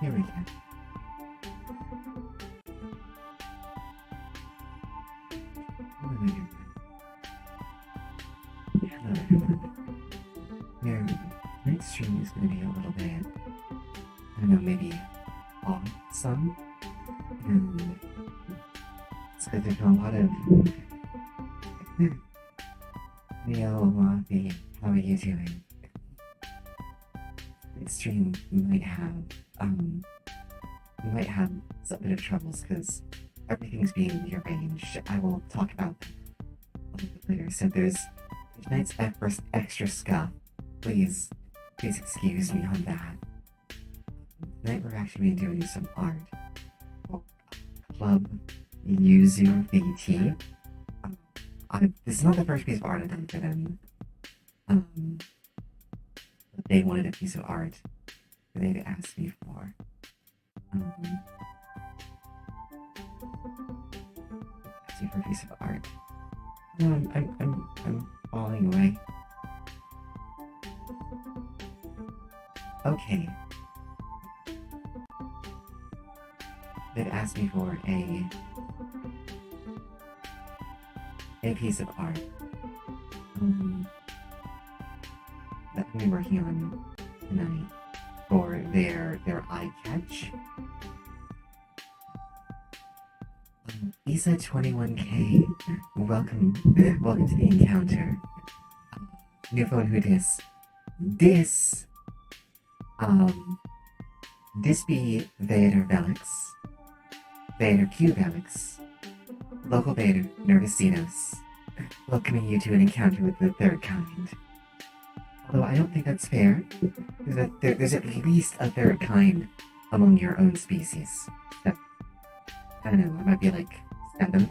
Here we go. Yeah, tonight's stream is going to be a little bit, I don't know, maybe awesome. And it's because there's a lot of. Yo, Lottie, how are you doing? Tonight's stream might have, we might have some bit of troubles because everything's being rearranged. I will talk about that a little bit later. So there's tonight's first extra scuff. Please excuse me on that. Tonight we're actually doing some art for Club Yuzu VT. This is not the first piece of art I've done for them. They wanted a piece of art that they'd asked me for. Asked me for a piece of art. I'm falling away. Okay. They'd asked me for a piece of art that I'm working on tonight for their eye catch. Isa 21K, welcome to the encounter. New phone who dis? This be Vader Velix, Vader Q Velix, local Vader Nervositos, welcoming you to an encounter with the third kind. Although I don't think that's fair, there's at least a third kind among your own species. So, I don't know, it might be like 7.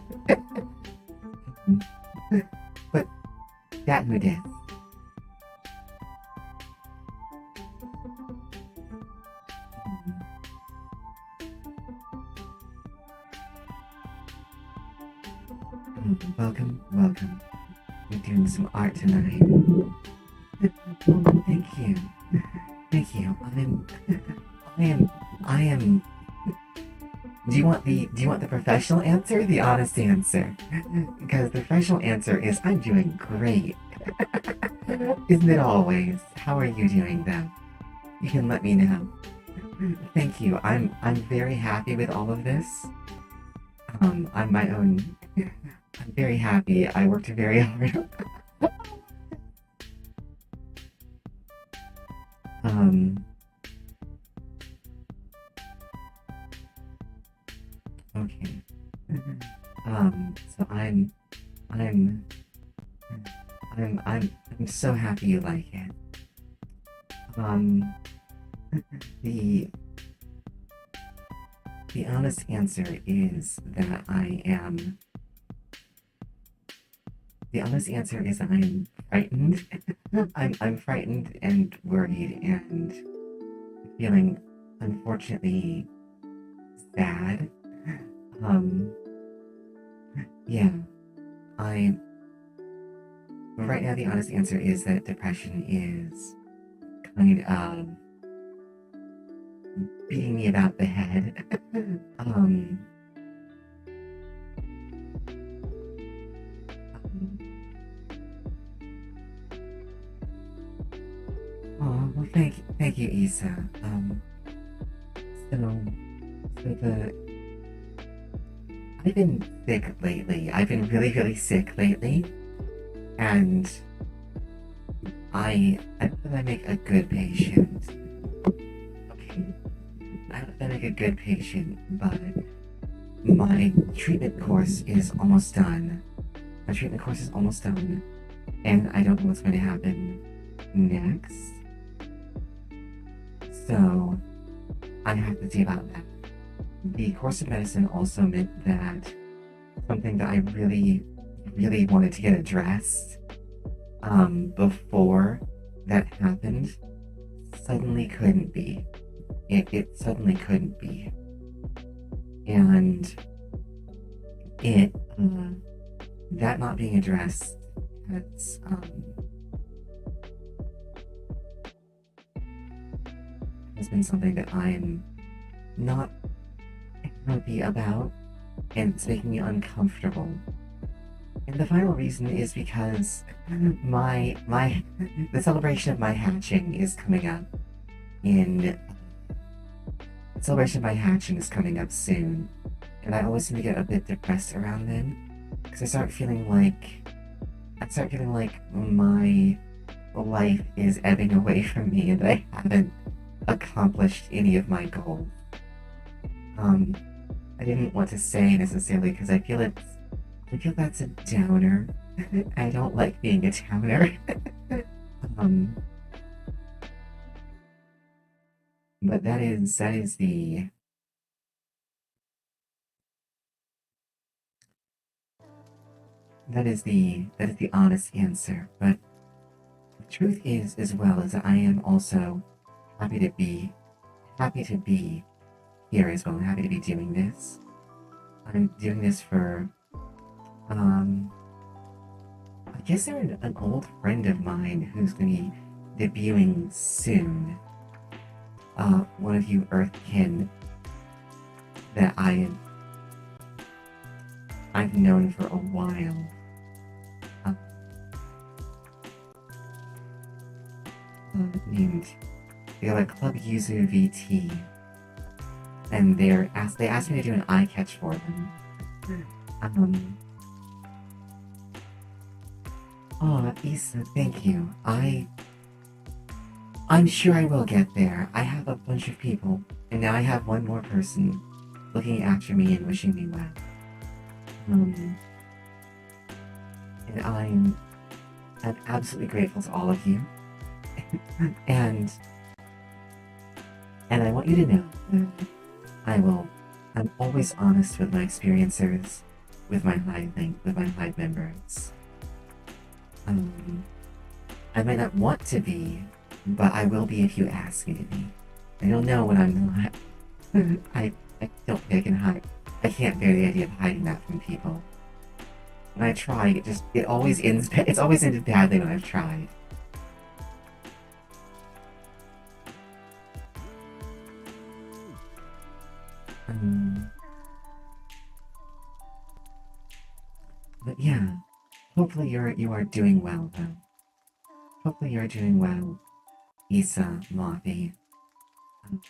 But that who did. Welcome. We're doing some art tonight. Thank you. I am. Do you want the professional answer or the honest answer? Because the professional answer is I'm doing great. Isn't it always? How are you doing though? You can let me know. Thank you. I'm very happy with all of this. I'm my own. I'm very happy. I worked very hard. Okay. So I'm so happy you like it. The honest answer is that I'm frightened. I'm frightened and worried and feeling unfortunately sad. Yeah. Right now the honest answer is that depression is kind of beating me about the head. Oh, well, thank you, Isa. I've been sick lately. I've been really, really sick lately, and I hope that I make a good patient. Okay, I hope that I make a good patient, but my treatment course is almost done. And I don't know what's going to happen next. So I have to see about that. The course of medicine also meant that something that I really, really wanted to get addressed before that happened suddenly couldn't be. It suddenly couldn't be. And that not being addressed has been something that I'm not happy about, and it's making me uncomfortable. And the final reason is because my the celebration of my hatching is coming up in the celebration of my hatching is coming up soon, and I always seem to get a bit depressed around then because I start feeling like my life is ebbing away from me and I haven't accomplished any of my goals. Um, I didn't want to say necessarily because I feel that's a downer. I don't like being a downer. um, but that is the honest answer. But the truth is as well is that I am also happy to be happy to be here as well. I'm happy to be doing this. I'm doing this for I guess they're an old friend of mine who's going to be debuting soon. One of you Earthkin that I've known for a while. Uh, Named they're like Club Yuzu VT, and they asked me to do an eye catch for them. Um, oh, Issa, thank you. I'm sure I will get there. I have a bunch of people, and now I have one more person looking after me and wishing me well. And I'm absolutely grateful to all of you. and I want you to know I'm always honest with my experiences with my hive members. I might not want to be, but I will be if you ask me to be. And you'll know when I'm not. I don't think I can hide. I can't bear the idea of hiding that from people. When I try, it always ends. It's always ended badly when I've tried. But yeah, hopefully you are doing well though. Hopefully you're doing well, Issa, Mothy. Um,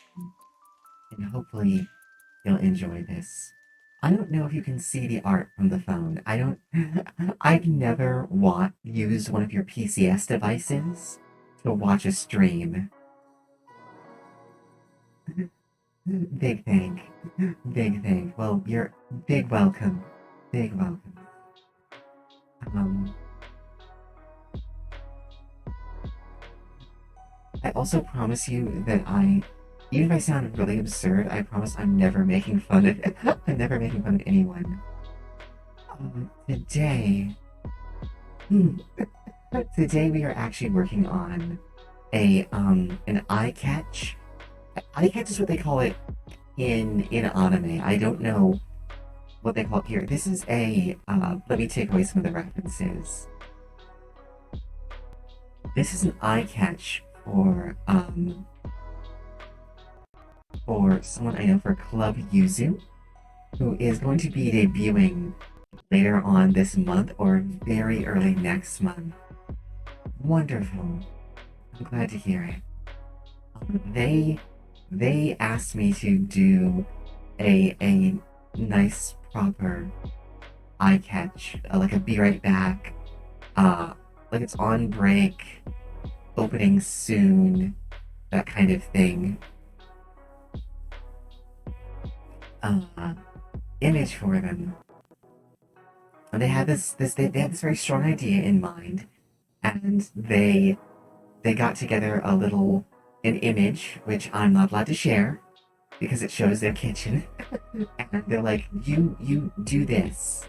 and hopefully you'll enjoy this. I don't know if you can see the art from the phone. I don't. I've never used one of your PCS devices to watch a stream. Big thank. Big thank. Well, you're big welcome. Big welcome. Um, I also promise you that even if I sound really absurd, I promise I'm never making fun of I'm never making fun of anyone. Today, today we are actually working on an eye catch. Eye catch is what they call it in anime. I don't know what they call it here. This is let me take away some of the references. This is an eye catch for someone I know for Club Yuzu, who is going to be debuting later on this month or very early next month. Wonderful. I'm glad to hear it. They asked me to do a nice proper eye catch, like a be right back, like it's on break, opening soon, that kind of thing. Image for them. And they had they had this very strong idea in mind, and they got together an image which I'm not allowed to share because it shows their kitchen. And they're like, you do this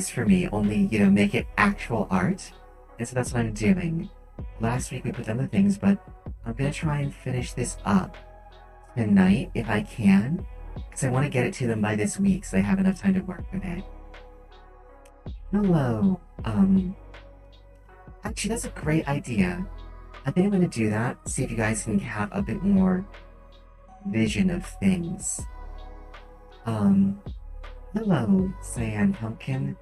for me, only make it actual art. And so that's what I'm doing. Last week we put down the things, but I'm gonna try and finish this up tonight if I can, because I want to get it to them by this week so I have enough time to work with it. Hello. Actually, that's a great idea. I think I'm gonna do that. See if you guys can have a bit more vision of things. Hello, Cyan Pumpkin.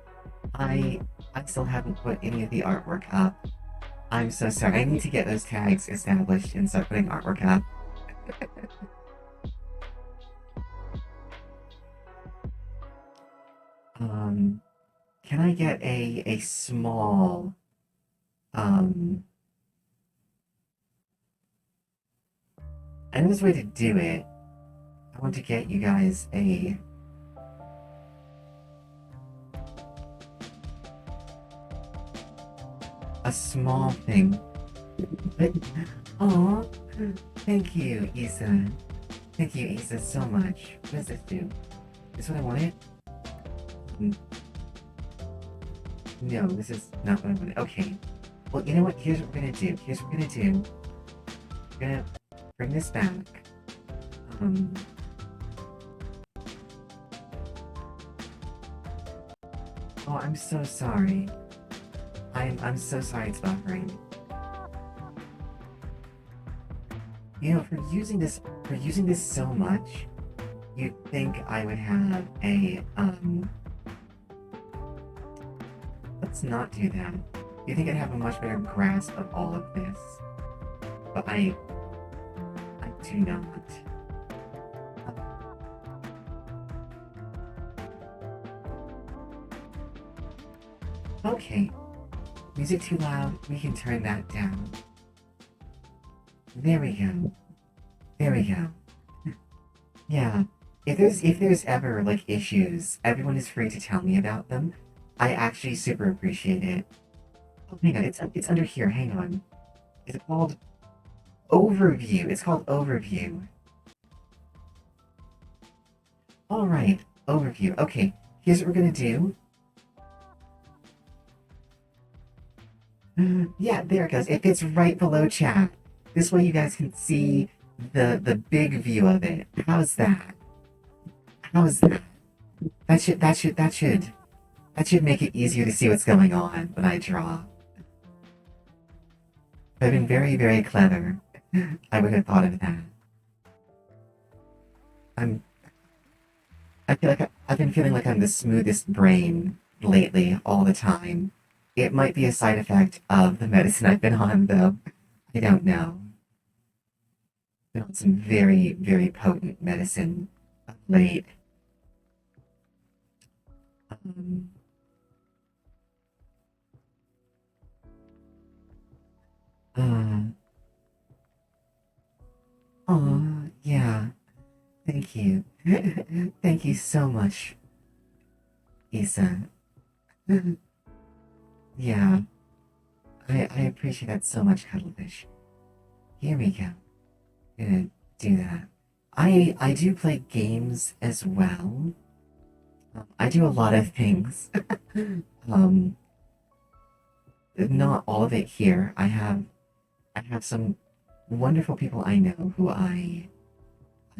I still haven't put any of the artwork up. I'm so sorry. I need to get those tags established and start putting artwork up. Um, can I get a small I know there's a way to do it. I want to get you guys a small thing. Oh, thank you, Issa. Thank you, Issa, so much. What does this do? This what I wanted? No, this is not what I wanted. Okay. Well, you know what? Here's what we're gonna do. Here's what we're gonna do. We're gonna bring this back. Um. Oh, I'm so sorry. I'm so sorry it's buffering. You know, for using this so much, you'd think I would have let's not do that. You think I'd have a much better grasp of all of this. But I do not. Okay. Music too loud, we can turn that down. There we go. There we go. Yeah. If there's ever like issues, everyone is free to tell me about them. I actually super appreciate it. Oh, hang on, it's under here. Hang on. Is it called Overview? It's called Overview. All right, Overview. Okay, here's what we're gonna do. Yeah, there it goes. It fits right below chat. This way you guys can see the big view of it. How's that? How's that? That should make it easier to see what's going on when I draw. I've been very, very clever. I would have thought of that. I'm I feel like I've been feeling like I'm the smoothest brain lately all the time. It might be a side effect of the medicine I've been on though. I don't know. Been on some very, very potent medicine of late. Um, uh, yeah. Thank you. Thank you so much, Issa. Yeah, I appreciate that so much, Cuttlefish. Here we go. Gonna do that. I do play games as well. I do a lot of things. um, not all of it here. I have some wonderful people I know who I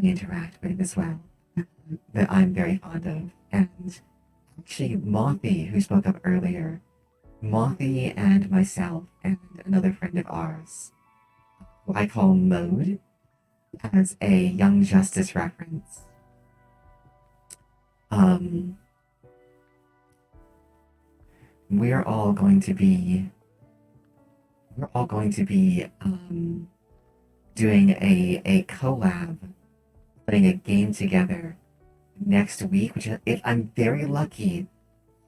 interact with as well that I'm very fond of. And actually, Mothy, who spoke up earlier, Mothy and myself and another friend of ours, who I call Mode, as a Young Justice reference. Um, we're all going to be we're all going to be doing a collab, putting a game together next week, which if I'm very lucky,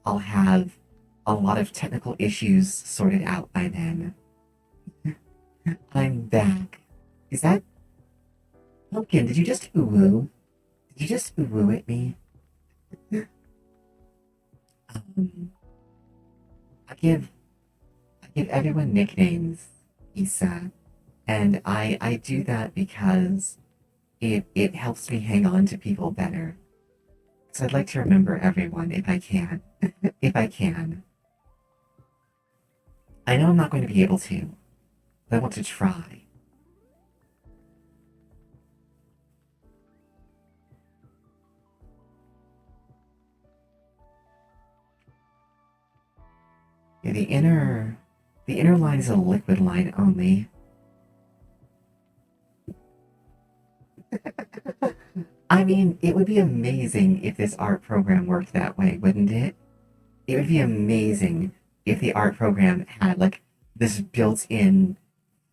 I'll have a lot of technical issues sorted out by then. I'm back. Is that Pumpkin? Did you just ooh? Did you just ooh at me? Um, I give I give everyone nicknames, Issa, and I do that because it helps me hang on to people better. So I'd like to remember everyone if I can. If I can. I know I'm not going to be able to, but I want to try. Yeah, the inner line is a liquid line only. I mean, it would be amazing if this art program worked that way, wouldn't it? It would be amazing if the art program had like this built-in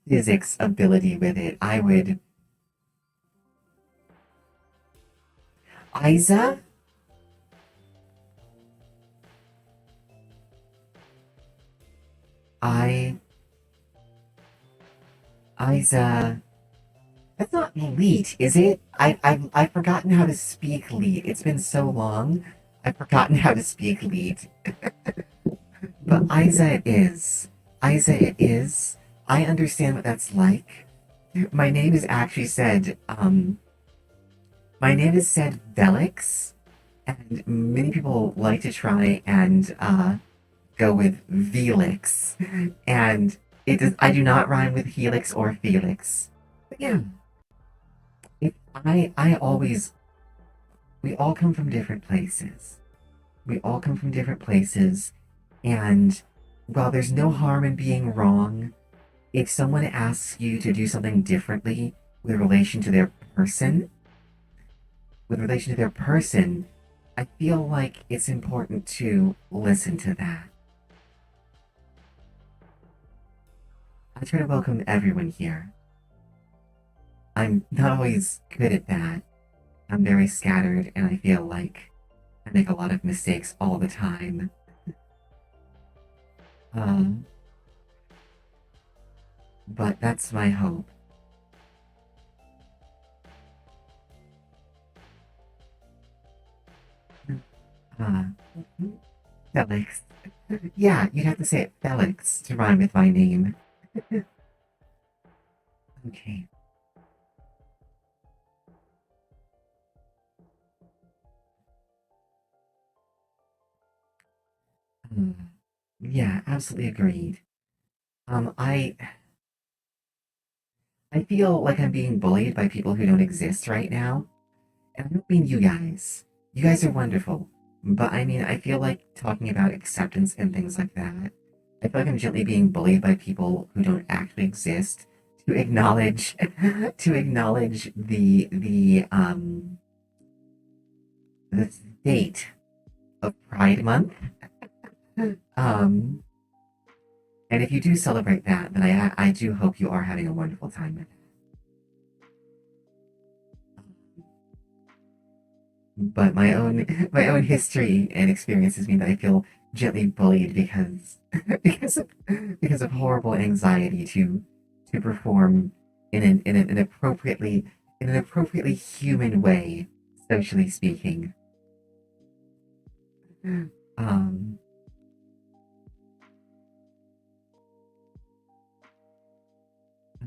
physics ability with it, I would. Isa, I, Isa. That's not leet, is it? I've forgotten how to speak leet. It's been so long. I've forgotten how to speak leet. But Isa it is. Isa it is. I understand what that's like. My name is actually said, my name is said Velix, and many people like to try and go with Velix, and it does. I do not rhyme with Helix or Felix. But yeah, I always. We all come from different places. We all come from different places, and while there's no harm in being wrong, if someone asks you to do something differently with relation to their person, with relation to their person, I feel like it's important to listen to that. I try to welcome everyone here. I'm not always good at that. I'm very scattered, and I feel like I make a lot of mistakes all the time. Um, but that's my hope. Uh, Felix. Yeah, you'd have to say it Felix to rhyme with my name. Okay. Uh, yeah, absolutely agreed. I feel like I'm being bullied by people who don't exist right now. And I don't mean you guys. You guys are wonderful. But I mean, I feel like talking about acceptance and things like that. I feel like I'm gently being bullied by people who don't actually exist to acknowledge to acknowledge the state of Pride Month. Um and if you do celebrate that, then I do hope you are having a wonderful time with it. But my own history and experiences mean that I feel gently bullied because because of, because of horrible anxiety to perform in an appropriately human way, socially speaking. Um,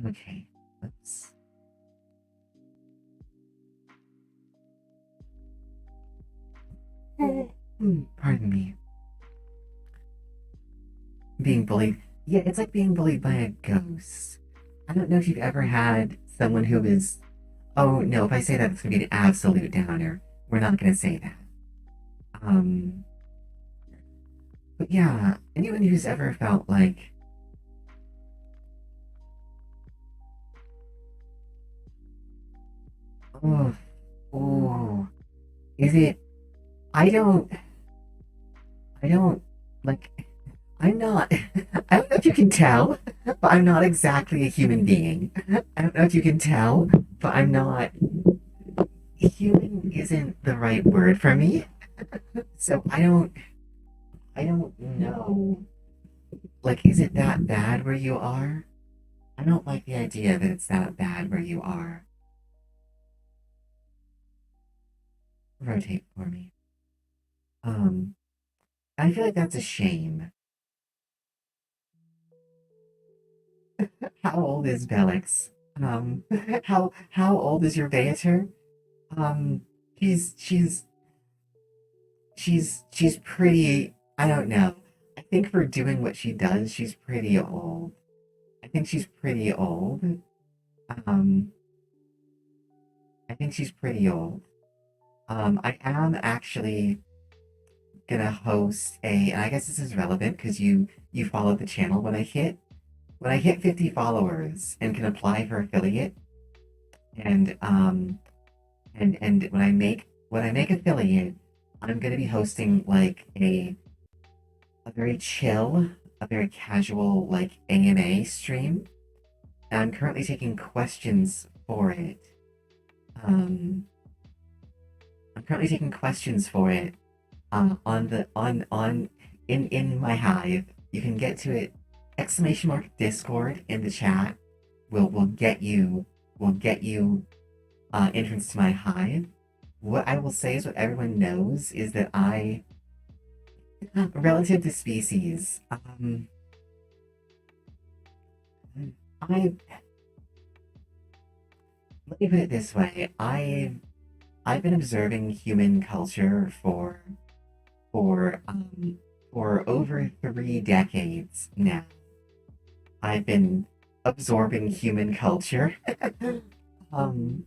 okay, let's. Pardon me. Being bullied. Yeah, it's like being bullied by a ghost. I don't know if you've ever had someone who is. Oh no, if I say that, it's gonna be an absolute downer. We're not gonna say that. Um, but yeah, anyone who's ever felt like, oh, oh, is it? I don't, I don't like. I'm not. I don't know if you can tell, but I'm not exactly a human being. I don't know if you can tell, but I'm not. Human isn't the right word for me. So I don't. I don't know. Like, is it that bad where you are? I don't like the idea that it's that bad where you are. Rotate for me. Um, I feel like that's a shame. How old is Velix? How old is your Beater? Um, she's she's she's pretty. I don't know. I think for doing what she does, she's pretty old. I think she's pretty old. Um, I think she's pretty old. I am actually gonna host a, and I guess this is relevant because you followed the channel. When I hit 50 followers and can apply for affiliate, and when I make affiliate, I'm gonna be hosting like a very chill, a very casual, like AMA stream. And I'm currently taking questions for it. Um, I'm currently taking questions for it on the on in my hive. You can get to it. Exclamation mark Discord in the chat will get you entrance to my hive. What I will say is what everyone knows is that I relative to species, I let me put it this way. I've been observing human culture for for over 3 decades now. I've been absorbing human culture. um,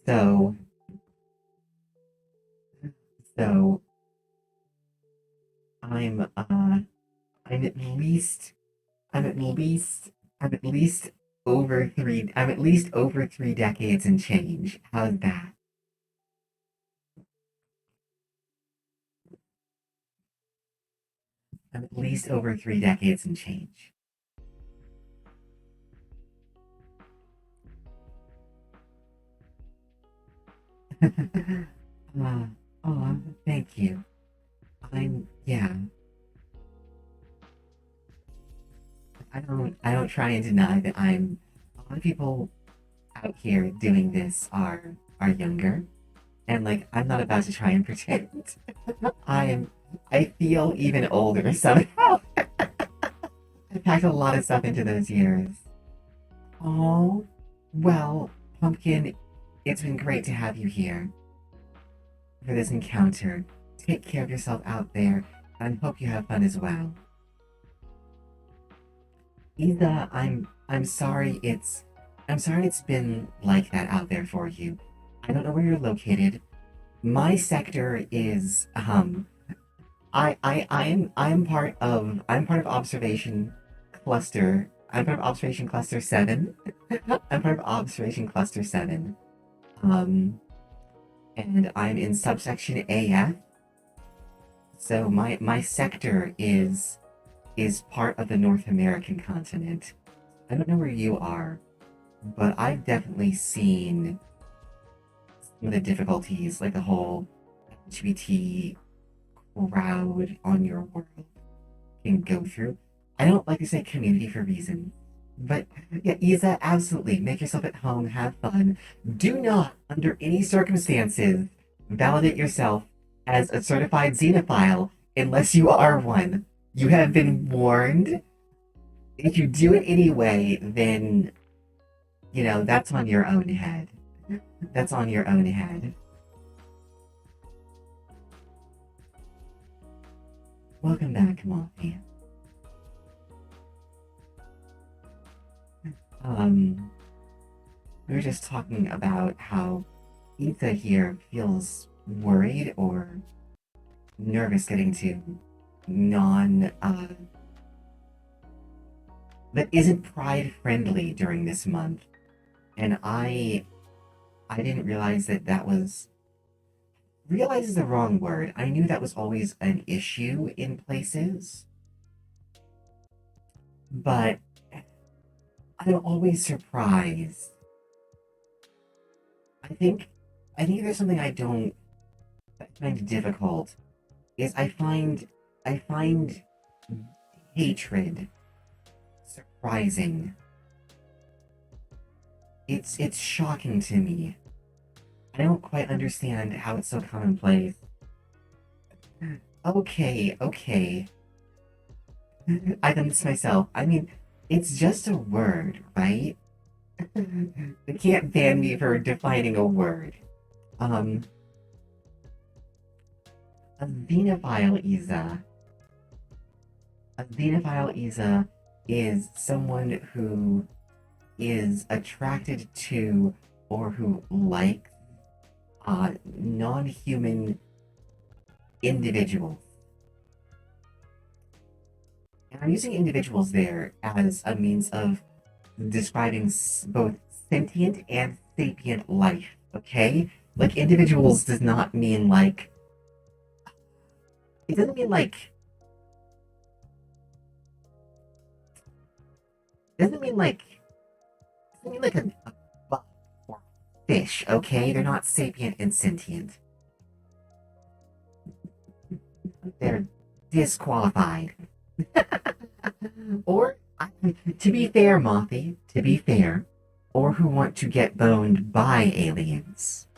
so so I'm I'm at least I'm at least I'm at least I'm at least over 3 decades and change. How's that? I'm at least over 3 decades and change. uh, oh, thank you. Yeah. I don't try and deny that a lot of people out here doing this are younger, and like I'm not about to try and pretend. I'm I feel even older somehow. I packed a lot of stuff into those years. Oh, well, Pumpkin, it's been great to have you here for this encounter. Take care of yourself out there, and hope you have fun as well. Ida, I'm sorry it's been like that out there for you. I don't know where you're located. My sector is I'm part of observation cluster 7. I'm part of observation cluster 7. Um and I'm in subsection AF. So my sector is part of the North American continent. I don't know where you are, but I've definitely seen some of the difficulties, like the whole LGBT crowd on your world can go through. I don't like to say community for reasons, but yeah, Isa, absolutely. Make yourself at home, have fun. Do not, under any circumstances, validate yourself as a certified xenophile unless you are one. You have been warned. If you do it anyway, then, that's on your own head. That's on your own head. Welcome back, Molly. Um, we were just talking about how Etha here feels worried or nervous getting to non that isn't pride friendly during this month, and I didn't realize that was realize is the wrong word. I knew that was always an issue in places, but I'm always surprised. I think I think there's something I find difficult is I find hatred surprising. It's shocking to me. I don't quite understand how it's so commonplace. Okay, okay. I've done this myself. I mean, it's just a word, right? They can't ban me for defining a word. Um, a xenophile Isa is someone who is attracted to or who likes non-human individuals. And I'm using individuals there as a means of describing both sentient and sapient life, okay? Like, individuals does not mean like it doesn't mean like it doesn't mean like it doesn't mean like a bug or a fish, okay? They're not sapient and sentient. They're disqualified. Or, to be fair, Mothy, to be fair, or who want to get boned by aliens.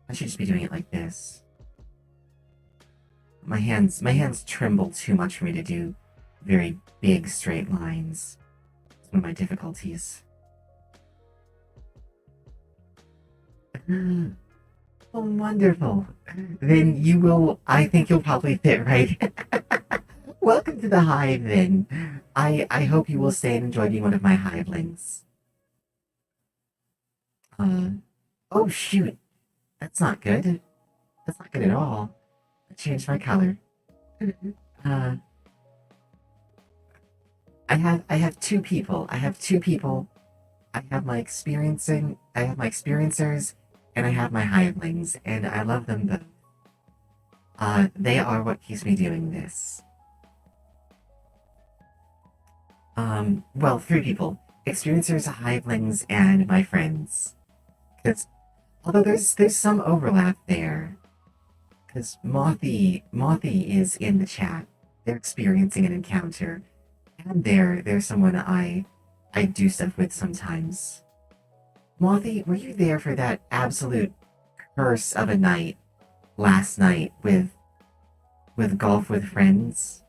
I should just be doing it like this. My hands tremble too much for me to do very big straight lines. It's one of my difficulties. Oh, wonderful. Then you will, I think you'll probably fit right. Welcome to the hive, then. I hope you will stay and enjoy being one of my hivelings. Uh, oh shoot, that's not good. That's not good at all. I changed my color. Uh, I have two people. I have two people. I have my experiencers, and I have my hivelings, and I love them both. They are what keeps me doing this. Well, three people. Experiencers, hivelings, and my friends. Because, although there's some overlap there. Because Mothy is in the chat. They're experiencing an encounter. And there's someone I do stuff with sometimes. Mothy, were you there for that absolute curse of a night last night with golf with friends?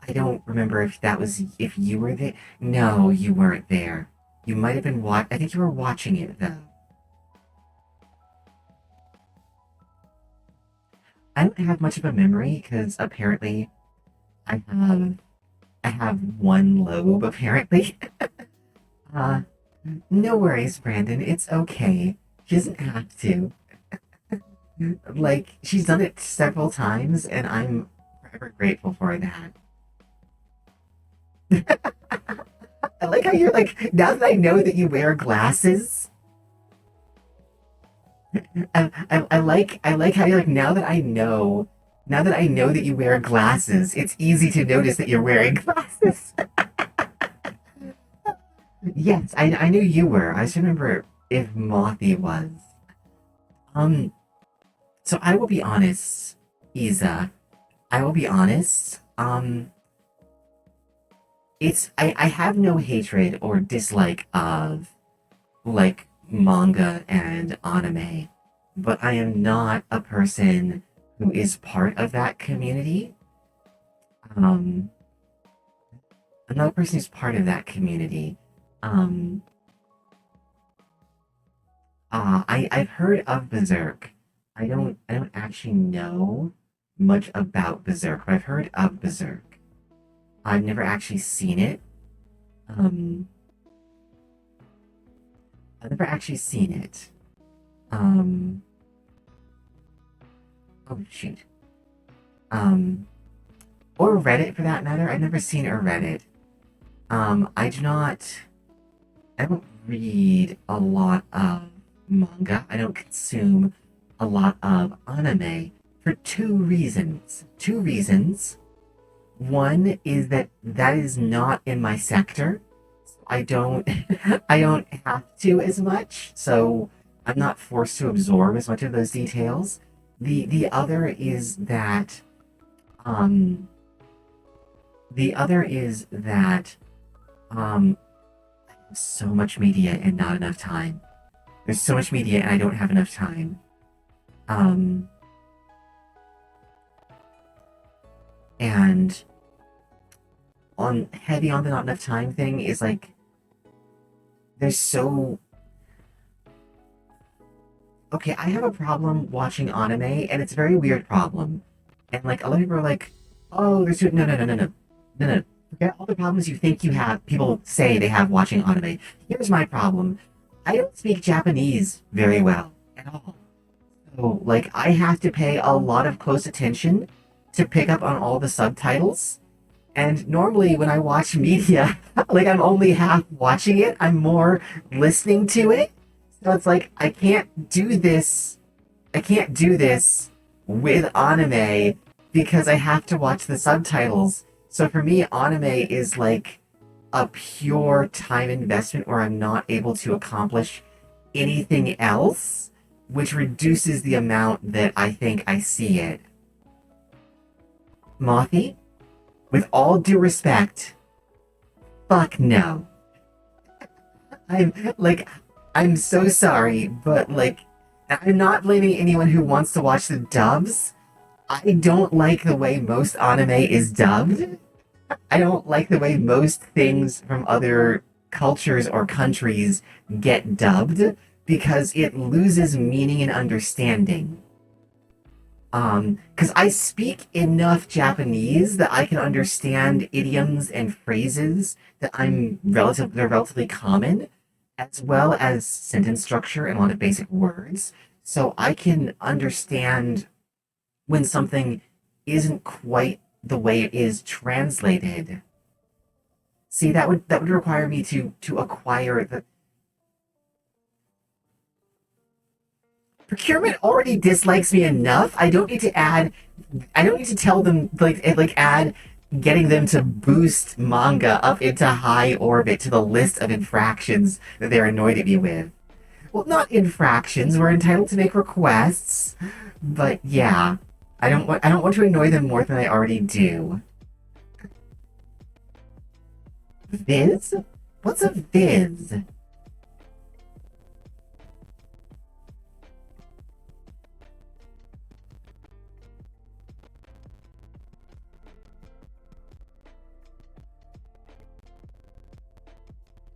I don't remember if you were there. No, you weren't there. You might have been I think you were watching it though. I don't have much of a memory because apparently I have I have one lobe apparently. uh no worries, Brandon. It's okay. She doesn't have to. Like she's done it several times and I'm forever grateful for that. I like how you're like, now that I know that you wear glasses, I like how you're like, now that I know that you wear glasses, it's easy to notice that you're wearing glasses. Yes, I knew you were. I just remember if Mothy was. Um, so I will be honest, Isa. I will be honest. I have no hatred or dislike of like manga and anime, but I am not a person who is part of that community. Um, I'm not a person who's part of that community. Um, I've heard of Berserk. I don't actually know much about Berserk, but I've heard of Berserk. I've never actually seen it. Um, I've never actually seen it. Um, oh shoot. Um, or read it for that matter. I've never seen or read it. I do not. I don't read a lot of manga. I don't consume a lot of anime for two reasons. Two reasons. One is that is not in my sector. I don't I don't have to as much, so I'm not forced to absorb as much of those details. The other is that um the other is that um so much media and not enough time. There's so much media and I don't have enough time. Um and on heavy on the not enough time thing is like there's so okay, I have a problem watching anime and it's a very weird problem. And like a lot of people are like, oh, there's no. Forget all the problems you think you have people say they have watching anime. Here's my problem. I don't speak Japanese very well at all. So like I have to pay a lot of close attention to pick up on all the subtitles And normally when I watch media, like I'm only half watching it, I'm more listening to it. So it's like I can't do this with anime because I have to watch the subtitles. So for me, anime is like a pure time investment where I'm not able to accomplish anything else, which reduces the amount that I think I see it. Mothy, with all due respect, fuck no. I'm like, I'm so sorry, but like, I'm not blaming anyone who wants to watch the dubs. I don't like the way most anime is dubbed. I don't like the way most things from other cultures or countries get dubbed because it loses meaning and understanding. Because I speak enough Japanese that I can understand idioms and phrases that they're relatively common, as well as sentence structure and a lot of basic words. So I can understand when something isn't quite the way it is translated. See, that would require me to acquire the procurement already dislikes me enough. I don't need to tell them like add getting them to boost manga up into high orbit to the list of infractions that they're annoyed at me with. Well, not infractions. We're entitled to make requests, but yeah, I don't want to annoy them more than I already do. Viz? What's a viz?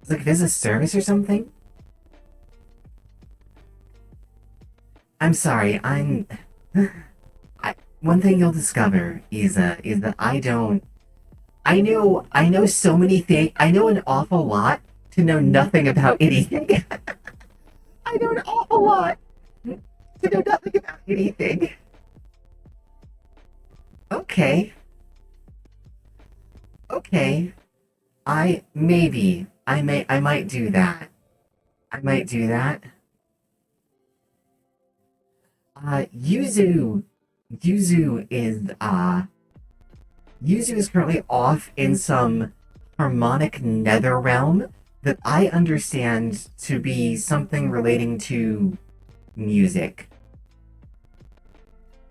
It's like viz a service or something? I'm sorry. One thing you'll discover is that I know so many things. I know an awful lot to know nothing about anything. I know an awful lot to know nothing about anything. Okay, okay. I might do that. I might do that. Yuzu Yuzu is Yuzu is currently off in some harmonic nether realm that I understand to be something relating to music.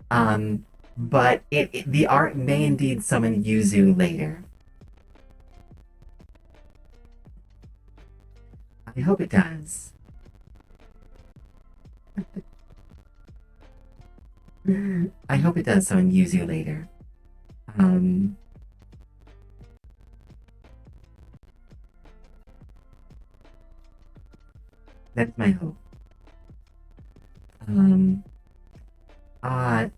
But the art may indeed summon Yuzu later. I hope it does. I hope it does summon Yuzu later. Um, that's my hope. Um, I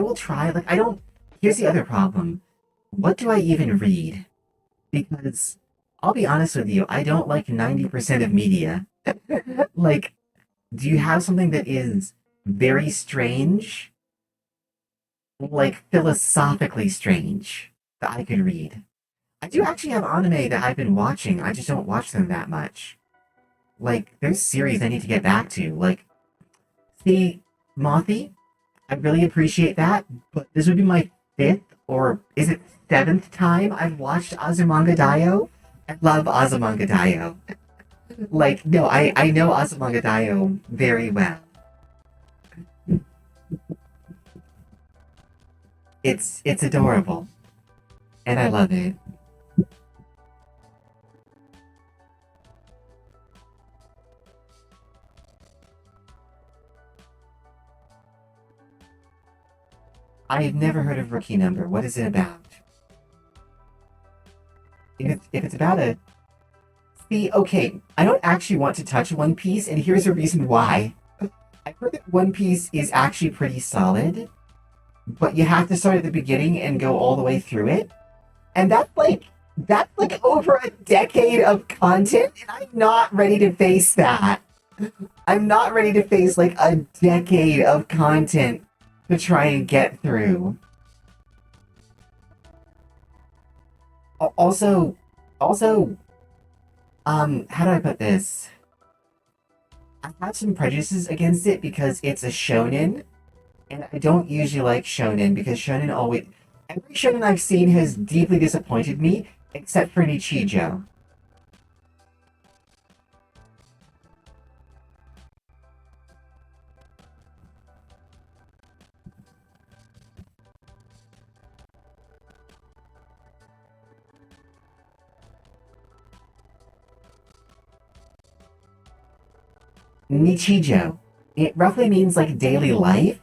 will try. Like I don't. Here's the other problem. What do I even read? Because I'll be honest with you, I don't like 90% of media. Like, do you have something that is very strange, like philosophically strange, that I could read? I do actually have anime that I've been watching. I just don't watch them that much. Like, there's series I need to get back to. Like, see, Mothy, I really appreciate that, but this would be my fifth or is it seventh time I've watched Azumanga Daioh. I love Azumanga Daioh. Like, no, I know Azumanga Daioh very well. It's adorable, and I love it. I've never heard of Rookie Number. What is it about? If it's about a see, okay, I don't actually want to touch One Piece, and here's a reason why. I've heard that One Piece is actually pretty solid, but you have to start at the beginning and go all the way through it. And that's like over a decade of content, and I'm not ready to face that. I'm not ready to face like a decade of content to try and get through. Also, also, how do I put this? I have some prejudices against it because it's a shonen, and I don't usually like shonen because shonen always every shonen I've seen has deeply disappointed me, except for Nichijou. Nichijou. It roughly means like daily life.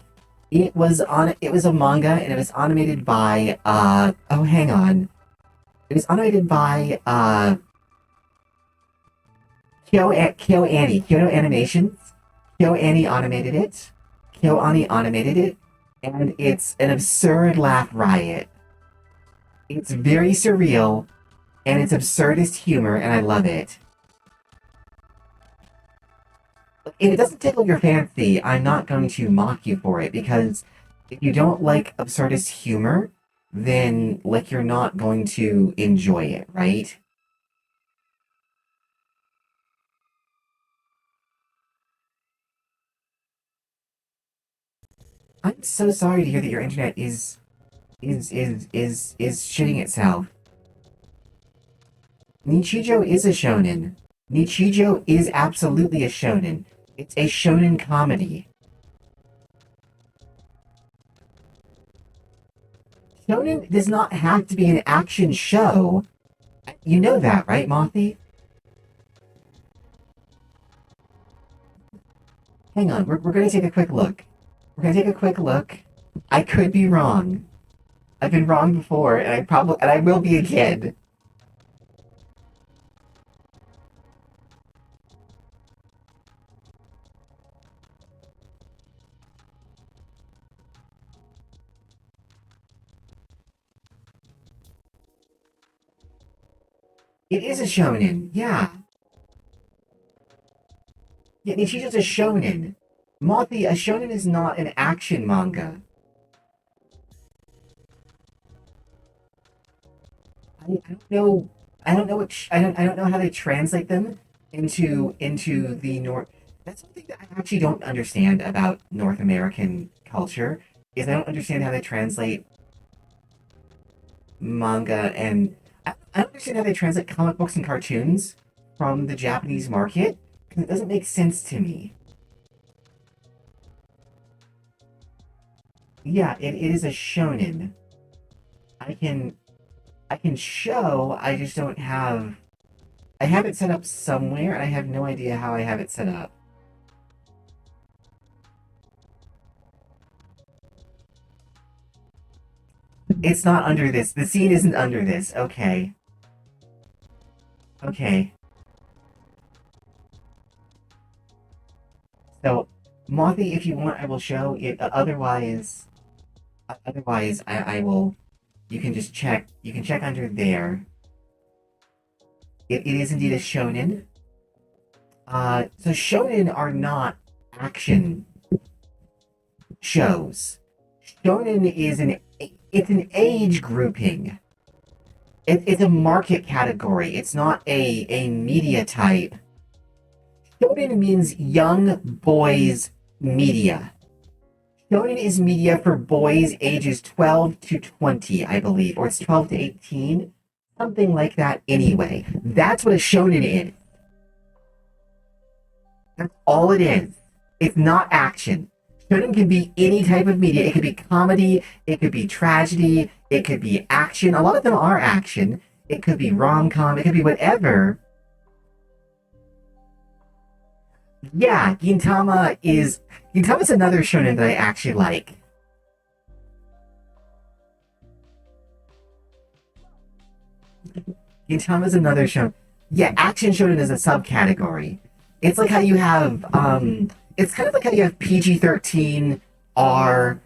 It was a manga and it was animated by oh hang on. It was animated by Kyoto Animations. Kyo Annie animated it. Kyo Annie animated it, and it's an absurd laugh riot. It's very surreal, and it's absurdist humor, and I love it. If it doesn't tickle your fancy, I'm not going to mock you for it because if you don't like absurdist humor, then like you're not going to enjoy it, right? I'm so sorry to hear that your internet is shitting itself. Nichijou is a shonen. Nichijou is absolutely a shonen. It's a shonen comedy. Shonen does not have to be an action show. You know that, right, Mothy? Hang on, we're gonna take a quick look. We're gonna take a quick look. I could be wrong. I've been wrong before, and I will be again. It is a shonen, yeah. Yeah, Nichijo's a shonen. Mothi, a shonen is not an action manga. I don't know. I don't know what. I don't know how they translate them into the North. That's something that I actually don't understand about North American culture. Is I don't understand how they translate manga and I don't understand how they translate comic books and cartoons from the Japanese market because it doesn't make sense to me. Yeah, it is a shonen. I can I can show. I just don't have. I have it set up somewhere, and I have no idea how I have it set up. It's not under this. The scene isn't under this. Okay. Okay. So, Mothi, if you want, I will show it. Otherwise, I will. You can just check. You can check under there. It is indeed a shonen. So shonen are not action shows. Shonen is an it's an age grouping. It's a market category. It's not a media type. Shonen means young boys media. Shonen is media for boys ages 12 to 20, I believe, or it's 12 to 18, something like that anyway. That's what a shonen is. That's all it is. It's not action. Shonen can be any type of media. It could be comedy, it could be tragedy, it could be action. A lot of them are action. It could be rom com, it could be whatever. Yeah, Gintama's another shonen that I actually like. Gintama's another shonen. Yeah, action shonen is a subcategory. It's like how you have it's kind of like how you have PG-13, R,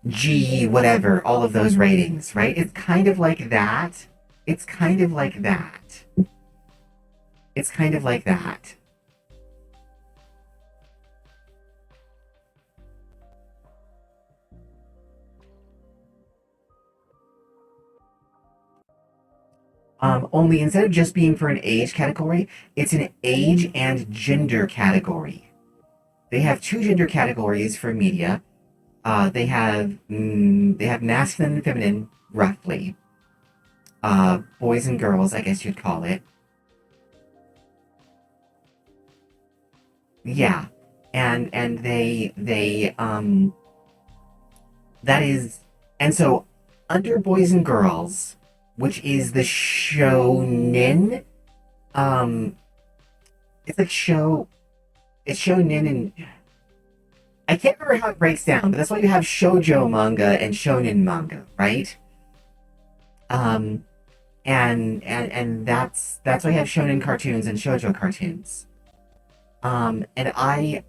G, whatever, all of those ratings, right? It's kind of like that. It's kind of like that. It's kind of like that. Only instead of just being for an age category, it's an age and gender category. They have two gender categories for media. They have masculine and feminine, roughly. Boys and girls, I guess you'd call it. Yeah, and that is, and so under boys and girls, which is the shonen, um, it's like it's shonen, and I can't remember how it breaks down, but that's why you have shoujo manga and shonen manga, right? Um, and that's why you have shonen cartoons and shoujo cartoons. And I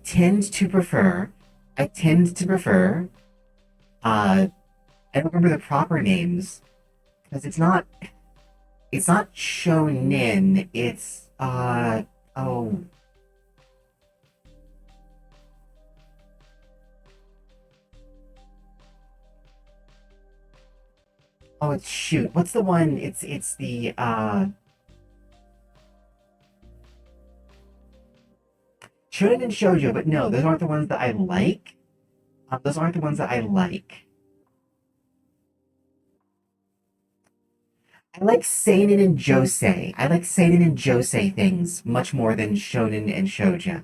tend to prefer, uh, I don't remember the proper names because it's not shonen. It's oh oh it's shoot. What's the one? It's the shonen and shoujo, but no, those aren't the ones that I like. Those aren't the ones that I like. I like seinen and josei. I like seinen and josei things much more than shonen and shoujo.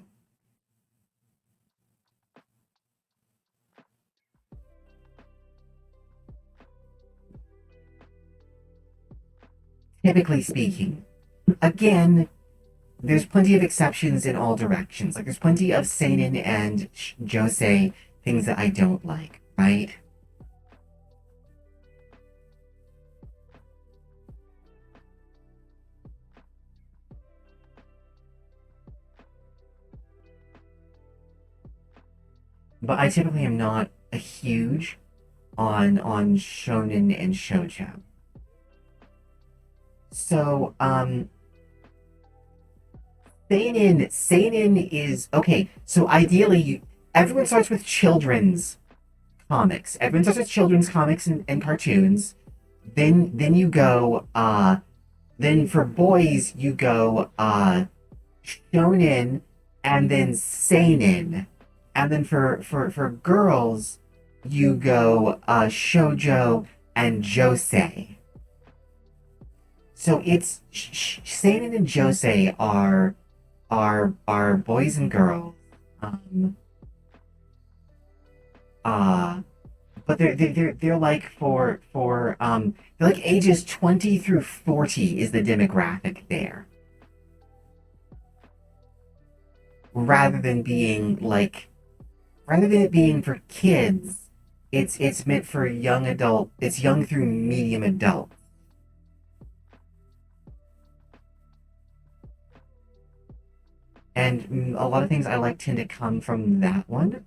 Typically speaking, again, there's plenty of exceptions in all directions. Like there's plenty of seinen and josei things that I don't like, right? But I typically am not a huge on shonen and shoujo. So seinen is okay. So ideally, everyone starts with children's comics. Everyone starts with children's comics and cartoons. Then you go then for boys you go shonen and then seinen, and then for girls you go shoujo and josei. So it's seinen and josei are boys and girls. Um, uh, but they're like they're like ages 20 through 40 is the demographic there, rather than being like rather than it being for kids. It's meant for young adult. It's young through medium adult. And a lot of things I like tend to come from that one.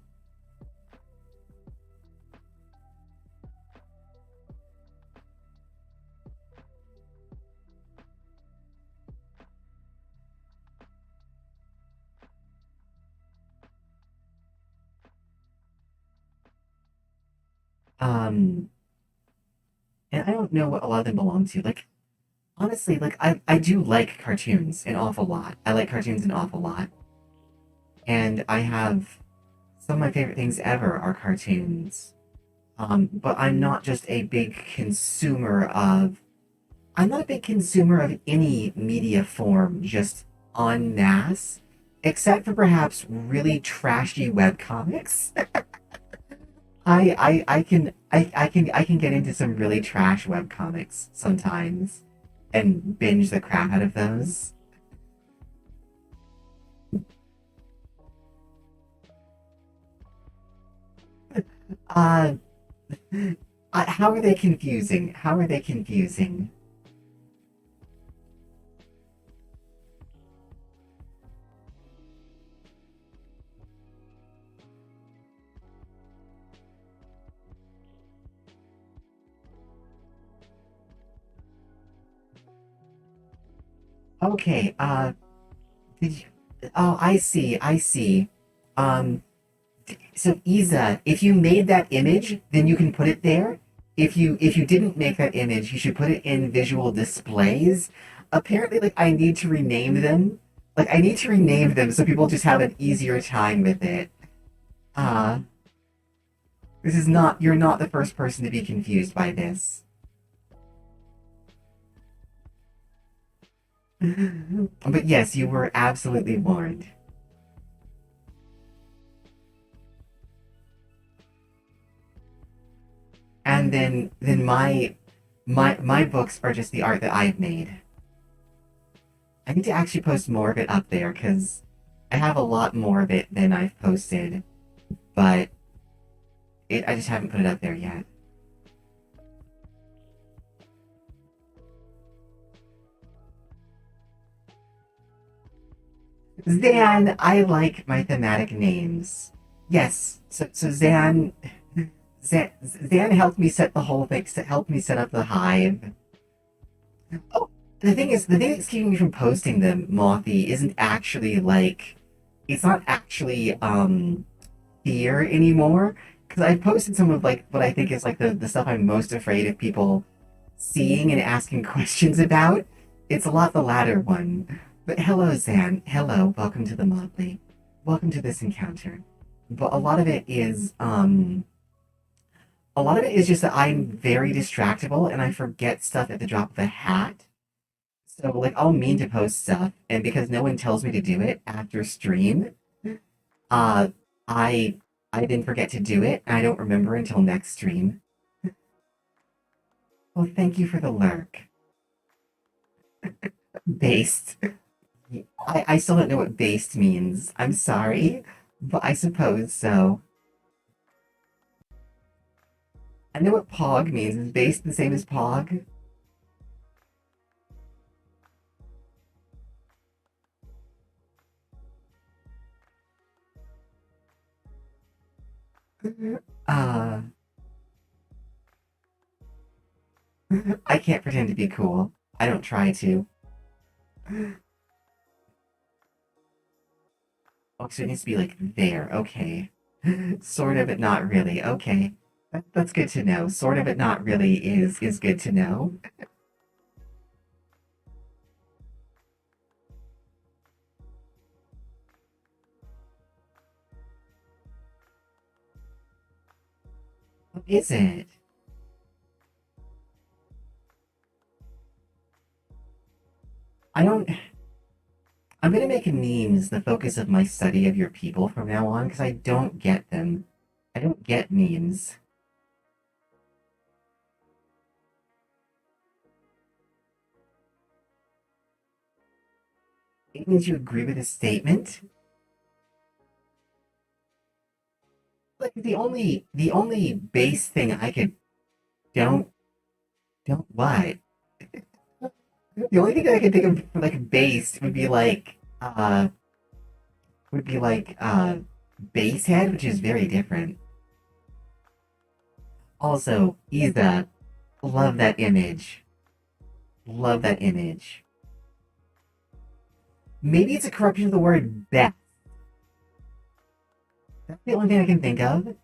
Um, and I don't know what a lot of them belong to. Like honestly, like I do like cartoons an awful lot. I like cartoons an awful lot, and I have some of my favorite things ever are cartoons. But I'm not just a big consumer of. I'm not a big consumer of any media form, just en masse, except for perhaps really trashy webcomics. I can get into some really trash webcomics sometimes and binge the crap out of those. Uh, how are they confusing? How are they confusing? Okay, did you, oh, I see, I see. Um, so Isa, if you made that image, then you can put it there. if you didn't make that image, you should put it in visual displays. Apparently, like I need to rename them. Like I need to rename them so people just have an easier time with it. Uh, this is not you're not the first person to be confused by this. But yes, you were absolutely warned. And then my books are just the art that I've made. I need to actually post more of it up there because I have a lot more of it than I've posted, but I just haven't put it up there yet. Zan, I like my thematic names. Yes, so Zan helped me set the whole thing. Helped me set up the hive. Oh, the thing that's keeping me from posting them, Mothy, isn't actually like, it's not actually fear anymore. Because I posted some of like what I think is like the stuff I'm most afraid of people seeing and asking questions about. It's a lot the latter one. But hello, Zan. Hello, welcome to the Motley. Welcome to this encounter. But a lot of it is just that I'm very distractible and I forget stuff at the drop of a hat. So like I'll mean to post stuff, and because no one tells me to do it after stream, uh, I I then forget to do it, and I don't remember until next stream. Well, thank you for the lurk. Based. I still don't know what based means. I'm sorry, but I suppose so. I know what pog means. Is based the same as pog? Uh, I can't pretend to be cool. I don't try to. Oh, so it needs to be like there. Okay. Sort of, but not really. Okay. That's good to know. Sort of, but not really is good to know. What is it? I don't. I'm gonna make memes the focus of my study of your people from now on because I don't get them. I don't get memes. It means you agree with a statement. Like the only base thing I could don't don't what? The only thing I could think of like base would be like base head, which is very different. Also, Isa, love that image. Love that image. Maybe it's a corruption of the word Beth. That's the only thing I can think of.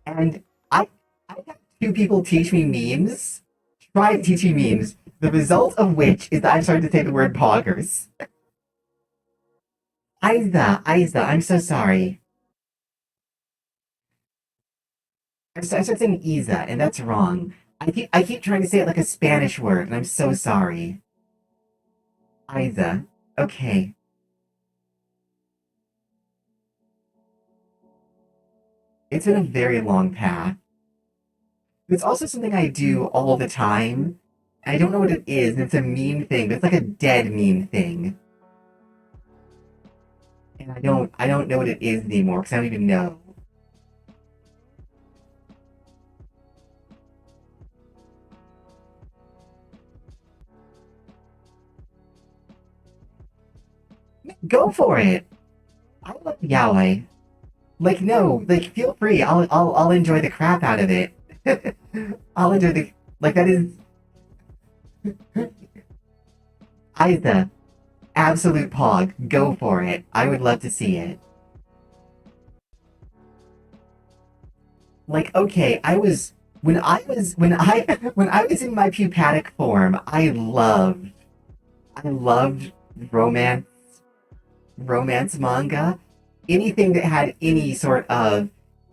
And I had two people teach me memes. Try to teach me memes. The result of which is that I'm starting to say the word poggers. Isa, I'm so sorry. I started saying Isa, and that's wrong. I keep trying to say it like a Spanish word, and I'm so sorry. Isa. Okay. It's been a very long path. It's also something I do all the time. I don't know what it is, and it's a meme thing, but it's like a dead meme thing. And I don't know what it is anymore because I don't even know. Go for it. I love yaoi. Like no, like feel free. I'll enjoy the crap out of it. I'll enjoy the like that is Isa. Absolute pog. Go for it. I would love to see it. Like okay, I was when I was in my pupatic form, I loved romance romance manga. Anything that had any sort of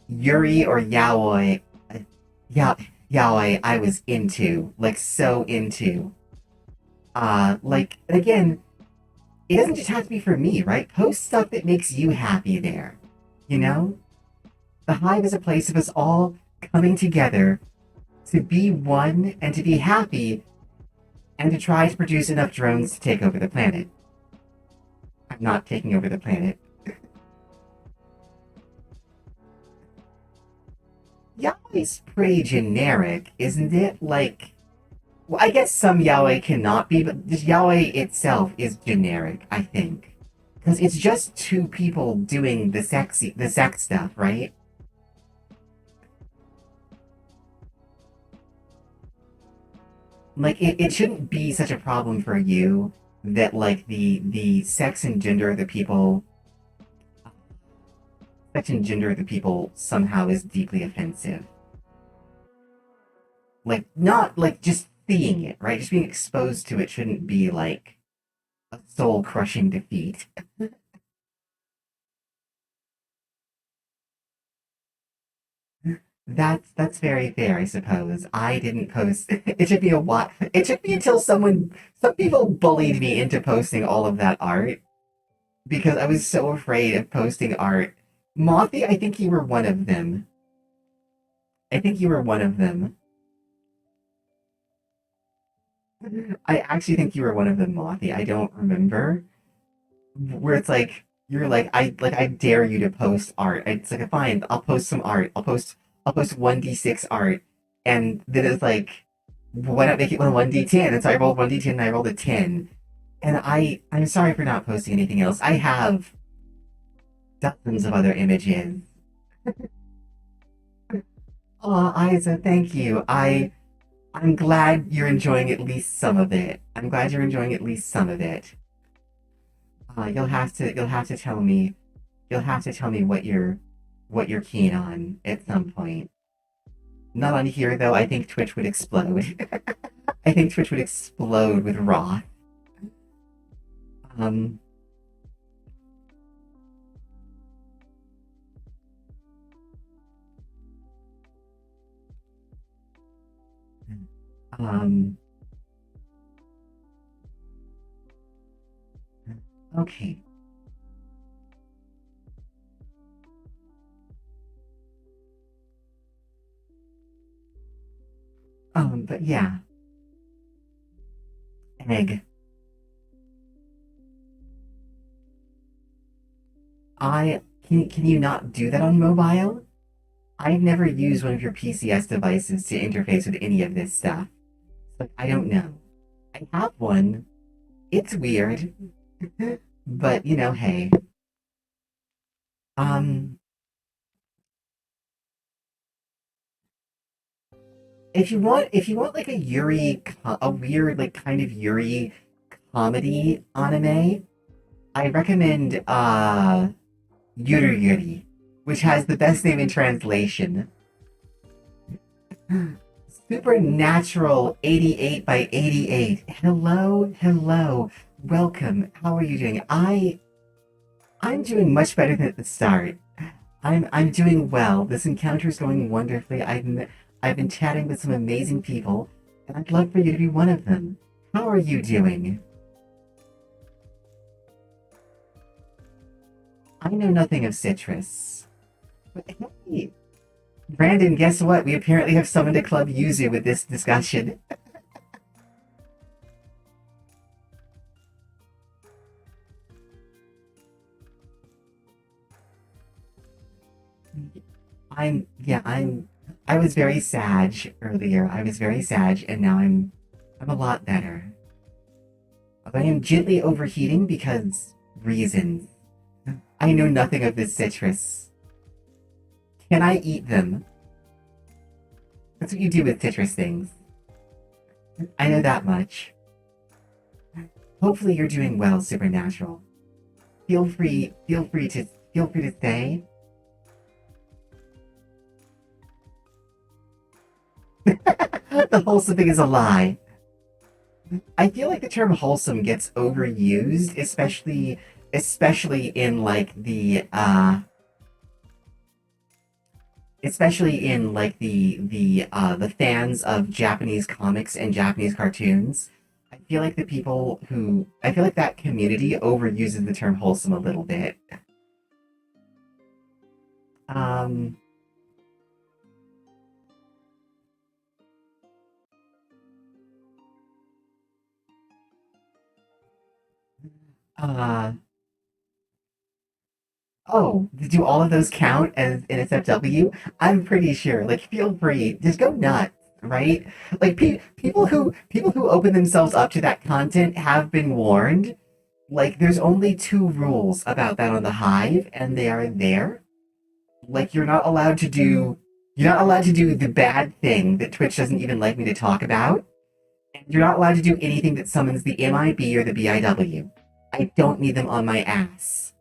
yuri or yaoi, uh, ya yaoi, I was into, like so into. Like again, it doesn't just have to be for me, right? Post stuff that makes you happy there. You know? The Hive is a place of us all coming together to be one and to be happy and to try to produce enough drones to take over the planet. I'm not taking over the planet. Yaoi's pretty generic, isn't it? Like, well, I guess some yaoi cannot be, but just yaoi itself is generic, I think. Because it's just two people doing the sex stuff, right? Like it shouldn't be such a problem for you that like the sex and gender of the people sex and gender of the people somehow is deeply offensive. Like not like just seeing it, right? Just being exposed to it shouldn't be like a soul crushing defeat. That's very fair, I suppose. I didn't post. It took me a while. It took me until some people bullied me into posting all of that art because I was so afraid of posting art. Mothy, I think you were one of them. I think you were one of them. I actually think you were one of them, Mothy. I don't remember. Where it's like you're like I dare you to post art. It's like fine, I'll post some art. I'll post 1d6 art, and then it's like why not make it 1d10? And so I rolled 1d10 and I rolled a 10. And I'm sorry for not posting anything else. I have dozens of other images. Oh, Isa, thank you. I'm glad you're enjoying at least some of it. I'm glad you're enjoying at least some of it. You'll have to tell me you'll have to tell me what you're keen on at some point. Not on here though. I think Twitch would explode. I think Twitch would explode with wrath. Um, um, okay. But yeah, egg. Can you not do that on mobile? I've never used one of your PCS devices to interface with any of this stuff. So I don't know. I have one. It's weird, but you know, hey. Um, if you want like a weird like kind of Yuri comedy anime, I recommend Yuri Yuri, which has the best name in translation. Supernatural 88 by 88. Hello, hello. Welcome. How are you doing? I'm doing much better than at the start. I'm doing well. This encounter is going wonderfully. I've been chatting with some amazing people, and I'd love for you to be one of them. How are you doing? I know nothing of citrus. But hey, Brandon, guess what? We apparently have summoned a Club Yuzu with this discussion. I was very sag earlier. I was very sag, and now I'm a lot better. I am gently overheating because reasons. I know nothing of this citrus. Can I eat them? That's what you do with citrus things. I know that much. Hopefully you're doing well, Supernatural. Feel free to say. The wholesome thing is a lie. I feel like the term wholesome gets overused, especially in the fans of Japanese comics and Japanese cartoons. I feel like that community overuses the term wholesome a little bit. Um, uh, oh, do all of those count as an SFW? I'm pretty sure. Like, feel free, just go nuts, right? Like, people who open themselves up to that content have been warned. Like, there's only two rules about that on the Hive, and they are there. Like, you're not allowed to do the bad thing that Twitch doesn't even like me to talk about. And you're not allowed to do anything that summons the MIB or the BIW. I don't need them on my ass.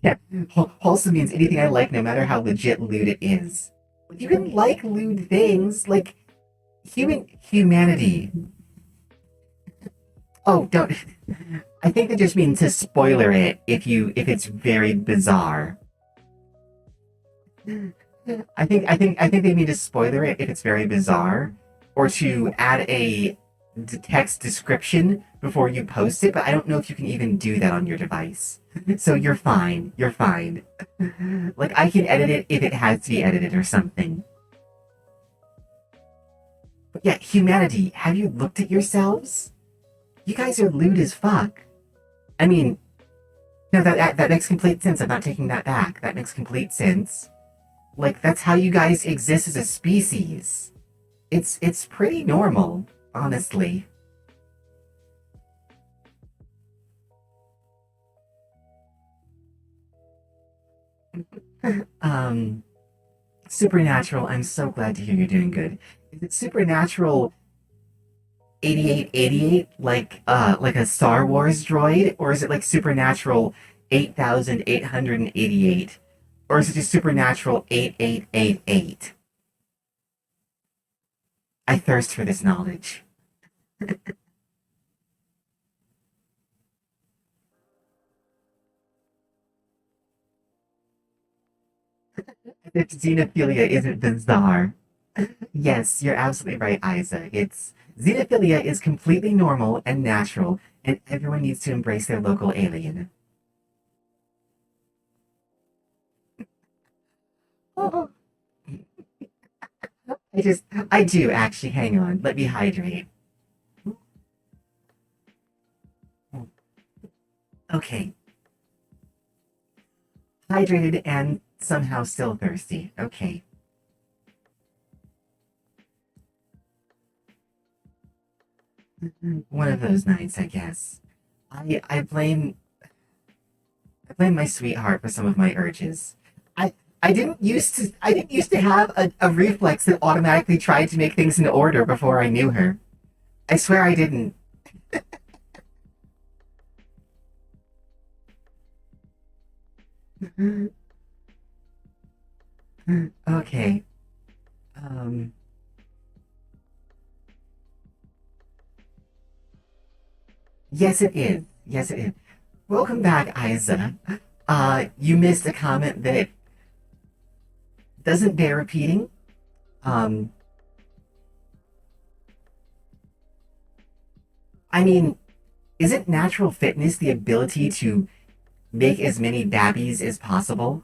Yeah, wholesome means anything I like, no matter how legit lewd it is. You can like lewd things, like humanity. Oh, don't. I think they just mean to spoiler it if it's very bizarre. I think they mean to spoiler it if it's very bizarre, or to add a text description before you post it. But I don't know if you can even do that on your device. So you're fine. You're fine. Like I can edit it if it has to be edited or something. But yeah, humanity. Have you looked at yourselves? You guys are lewd as fuck. I mean, no, that makes complete sense. I'm not taking that back. That makes complete sense. Like that's how you guys exist as a species. It's pretty normal, honestly. Um, Supernatural. I'm so glad to hear you're doing good. Is it Supernatural 8888 like a Star Wars droid, or is it like Supernatural 8888, or is it just Supernatural 8888? I thirst for this knowledge. If xenophilia isn't bizarre. Yes, you're absolutely right, Isa. It's xenophilia is completely normal and natural, and everyone needs to embrace their local alien. Oh, I do actually. Hang on, let me hydrate. Okay, hydrated and somehow still thirsty. Okay, one of those nights, I guess. I blame my sweetheart for some of my urges. I I didn't used to have a reflex that automatically tried to make things in order before I knew her. I swear I didn't. Okay. Um yes it is. Yes it is. Welcome back, Isa. You missed a comment that doesn't bear repeating. Um I mean, isn't natural fitness the ability to make as many babbies as possible?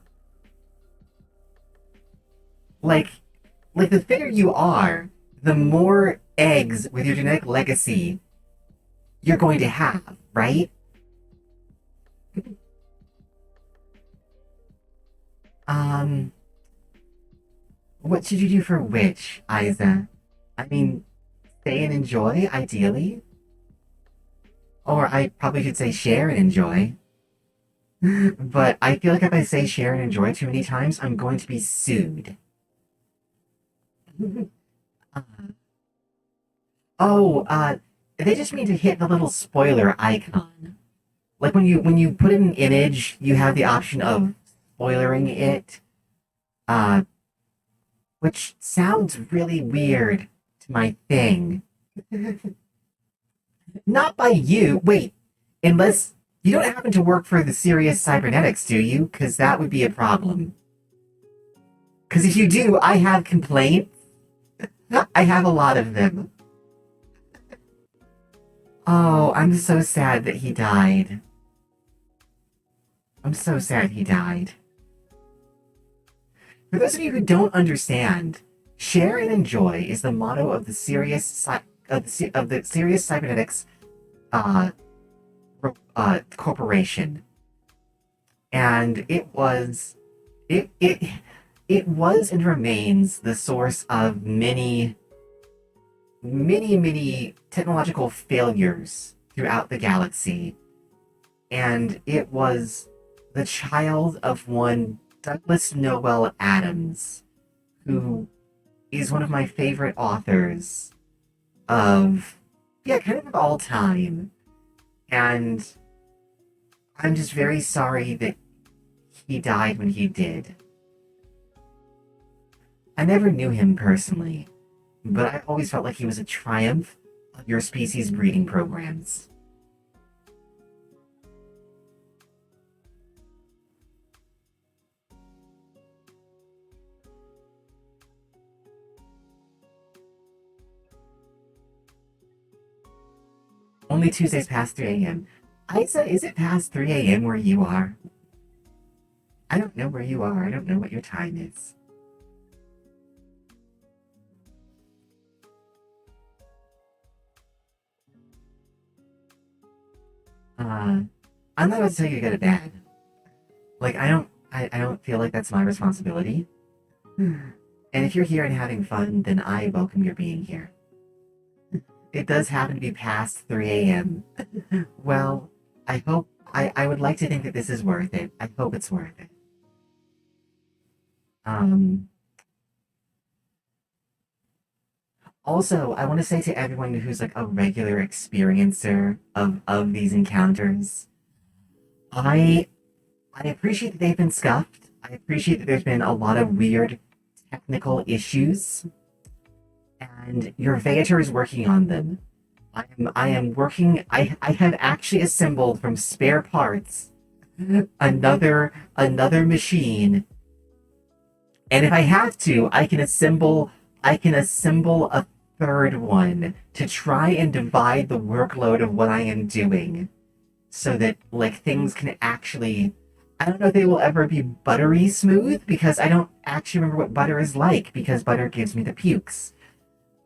Like the fitter you are, the more eggs with your genetic legacy you're going to have, right? Um, what should you do for which, Isa? I mean, stay and enjoy, ideally. Or I probably should say share and enjoy. But I feel like if I say share and enjoy too many times, I'm going to be sued. Uh, oh, they just mean to hit the little spoiler icon. Like when you put in an image, you have the option of spoilering it, uh, which sounds really weird to my thing. Not by you. Wait, unless you don't happen to work for the Serious Cybernetics, do you? Because that would be a problem. Because if you do, I have complaints. I have a lot of them. Oh, I'm so sad that he died. I'm so sad he died. For those of you who don't understand, share and enjoy is the motto of the Serious Cybernetics uh, corporation, and it was and remains the source of many technological failures throughout the galaxy, and it was the child of one Douglas Noel Adams, who is one of my favorite authors of, yeah, kind of all time. And I'm just very sorry that he died when he did. I never knew him personally, but I always felt like he was a triumph of your species' breeding programs. Only Tuesdays past 3 a.m. Isa, is it past 3 a.m. where you are? I don't know where you are. I don't know what your time is. I'm not about to tell you to go to bed. Like, I don't feel like that's my responsibility. And if you're here and having fun, then I welcome your being here. It does happen to be past 3 a.m. Well, I would like to think that this is worth it. I hope it's worth it. Um, Also, I want to say to everyone who's like a regular experiencer of these encounters, I I appreciate that they've been scuffed. I appreciate that there's been a lot of weird technical issues, and your Vator is working on them. I am working. I have actually assembled from spare parts another machine, and if I have to, I can assemble a third one to try and divide the workload of what I am doing, so that like things can actually. I don't know if they will ever be buttery smooth because I don't actually remember what butter is like because butter gives me the pukes.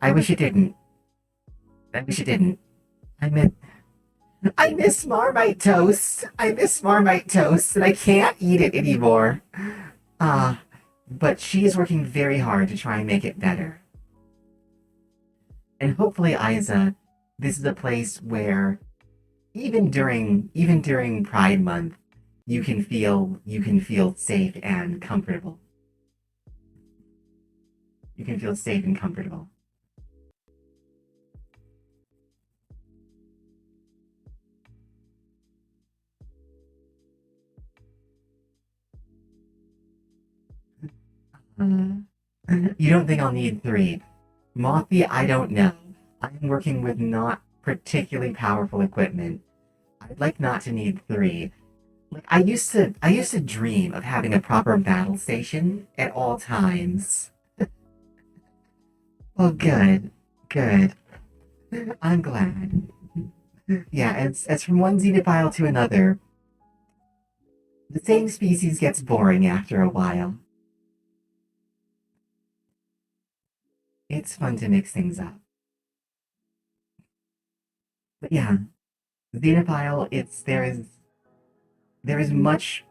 I wish it didn't. I wish it didn't. I mean, I miss Marmite toast. I miss Marmite toast, and I can't eat it anymore. Uh, but she is working very hard to try and make it better. And hopefully, Isa, this is a place where even during Pride Month, you can feel safe and comfortable. You can feel safe and comfortable. Uh, you don't think I'll need three? Mothy, I don't know. I'm working with not particularly powerful equipment. I'd like not to need three. Like I used to dream of having a proper battle station at all times. Oh, good, good. I'm glad. Yeah, as from one xenophile to another, the same species gets boring after a while. It's fun to mix things up. But yeah, xenophile. There is much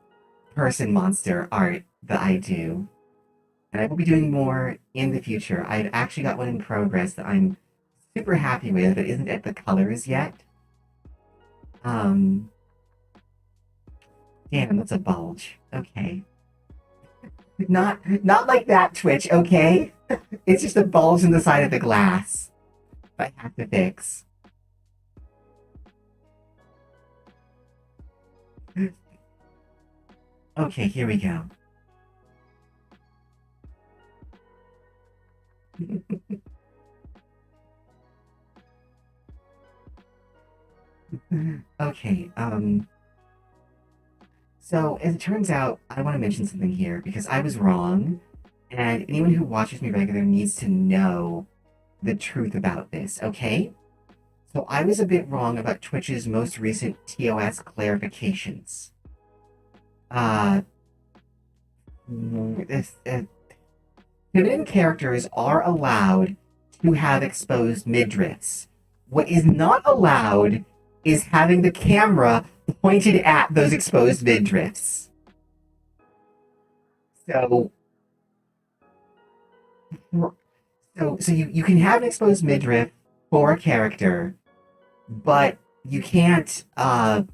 person monster art that I do, and I will be doing more in the future. I've actually got one in progress that I'm super happy with. It isn't at the colors yet. Um, Damn, that's a bulge. Okay, not like that, Twitch. Okay, it's just a bulge in the side of the glass. I have to fix. Okay, here we go. Okay, so as it turns out, I want to mention something here because I was wrong, and anyone who watches me regular needs to know the truth about this, okay? So I was a bit wrong about Twitch's most recent TOS clarifications. Uh, this, feminine characters are allowed to have exposed midriffs. What is not allowed is having the camera pointed at those exposed midriffs. So, so you can have an exposed midriff for a character, but you can't have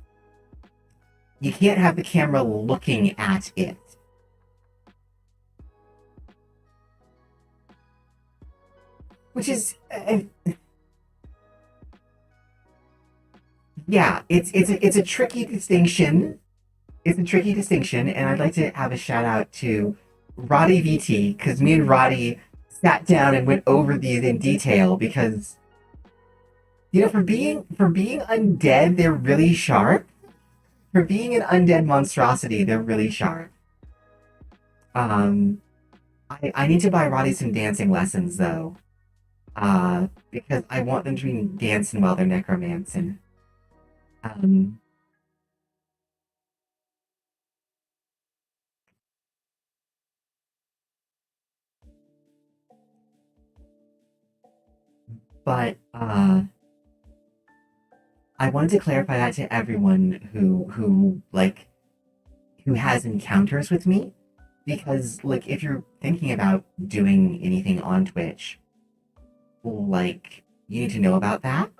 the camera looking at it. Which is yeah, it's a tricky distinction. It's a tricky distinction, and I'd like to have a shout out to Roddy VT because me and Roddy sat down and went over these in detail because for being undead, they're really sharp. For being an undead monstrosity, they're really sharp. Um, I need to buy Roddy some dancing lessons though, because I want them to be dancing while they're necromancing. Um, but I wanted to clarify that to everyone who has encounters with me, because like if you're thinking about doing anything on Twitch, like you need to know about that.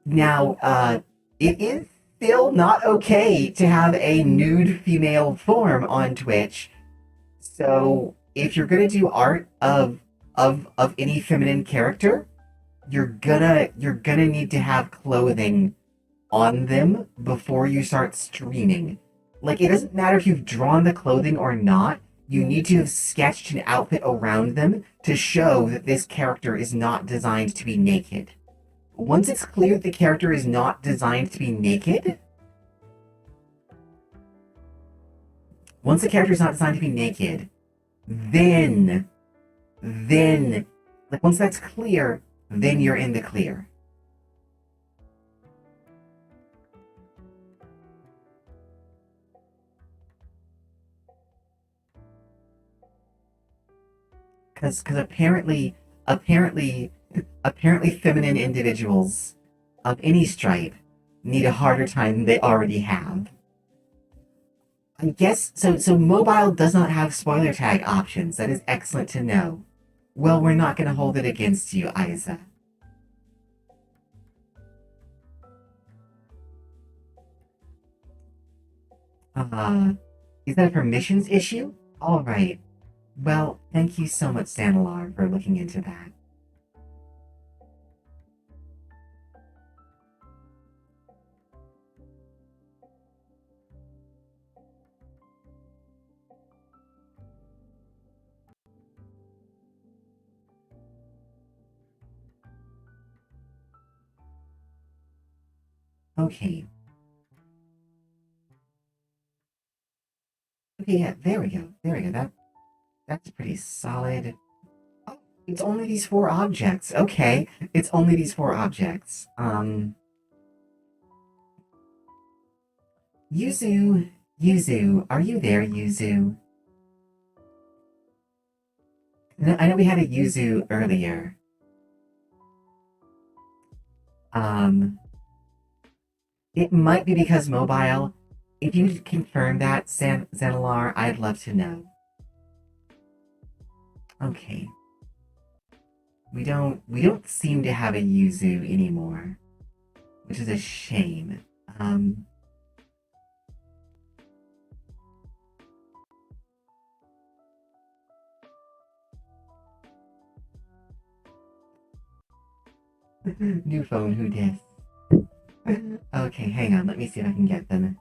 Now, it is still not okay to have a nude female form on Twitch. So if you're gonna do art of any feminine character, you're gonna need to have clothing on them before you start streaming. Like, it doesn't matter if you've drawn the clothing or not, you need to have sketched an outfit around them to show that this character is not designed to be naked. Once it's clear that the character is not designed to be naked, once the character is not designed to be naked, then, then, like, once that's clear, then you're in the clear. Because apparently apparently feminine individuals of any stripe need a harder time than they already have. I guess so. So mobile does not have spoiler tag options. That is excellent to know. Well, we're not going to hold it against you, Isa. Uh, is that a permissions issue? All right. Well, thank you so much, Sanilar, for looking into that. Okay. Okay, yeah, there we go. There we go. That's pretty solid. Oh, it's only these four objects. Okay, it's only these four objects. Yuzu, are you there, Yuzu? I know we had a Yuzu earlier. Um, it might be because mobile. If you could confirm that, Xanalar, I'd love to know. Okay, we don't seem to have a Yuzu anymore, which is a shame. Um, new phone, who dis? Okay, hang on. Let me see if I can get them.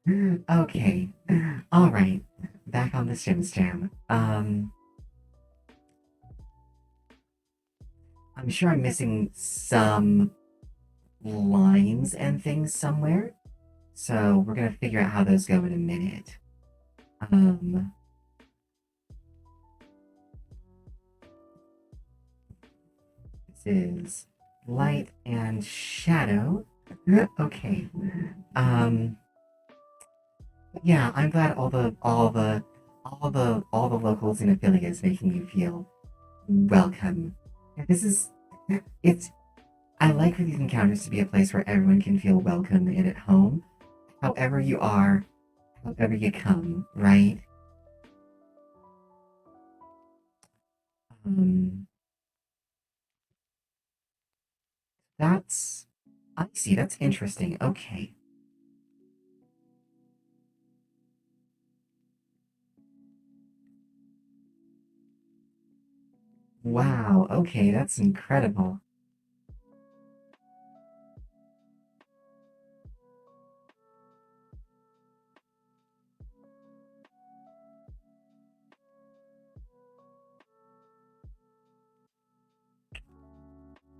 Okay. All right. Back on the Sims Jam. I'm sure I'm missing some lines and things somewhere. So we're gonna figure out how those go in a minute. Um, this is light and shadow. Okay. Um, yeah, I'm glad all the locals in Ophelia is making you feel welcome. This is it's I like for these encounters to be a place where everyone can feel welcome and at home, however you are, however you come, right? Um, that's I see. That's interesting. Okay. Wow. Okay, that's incredible.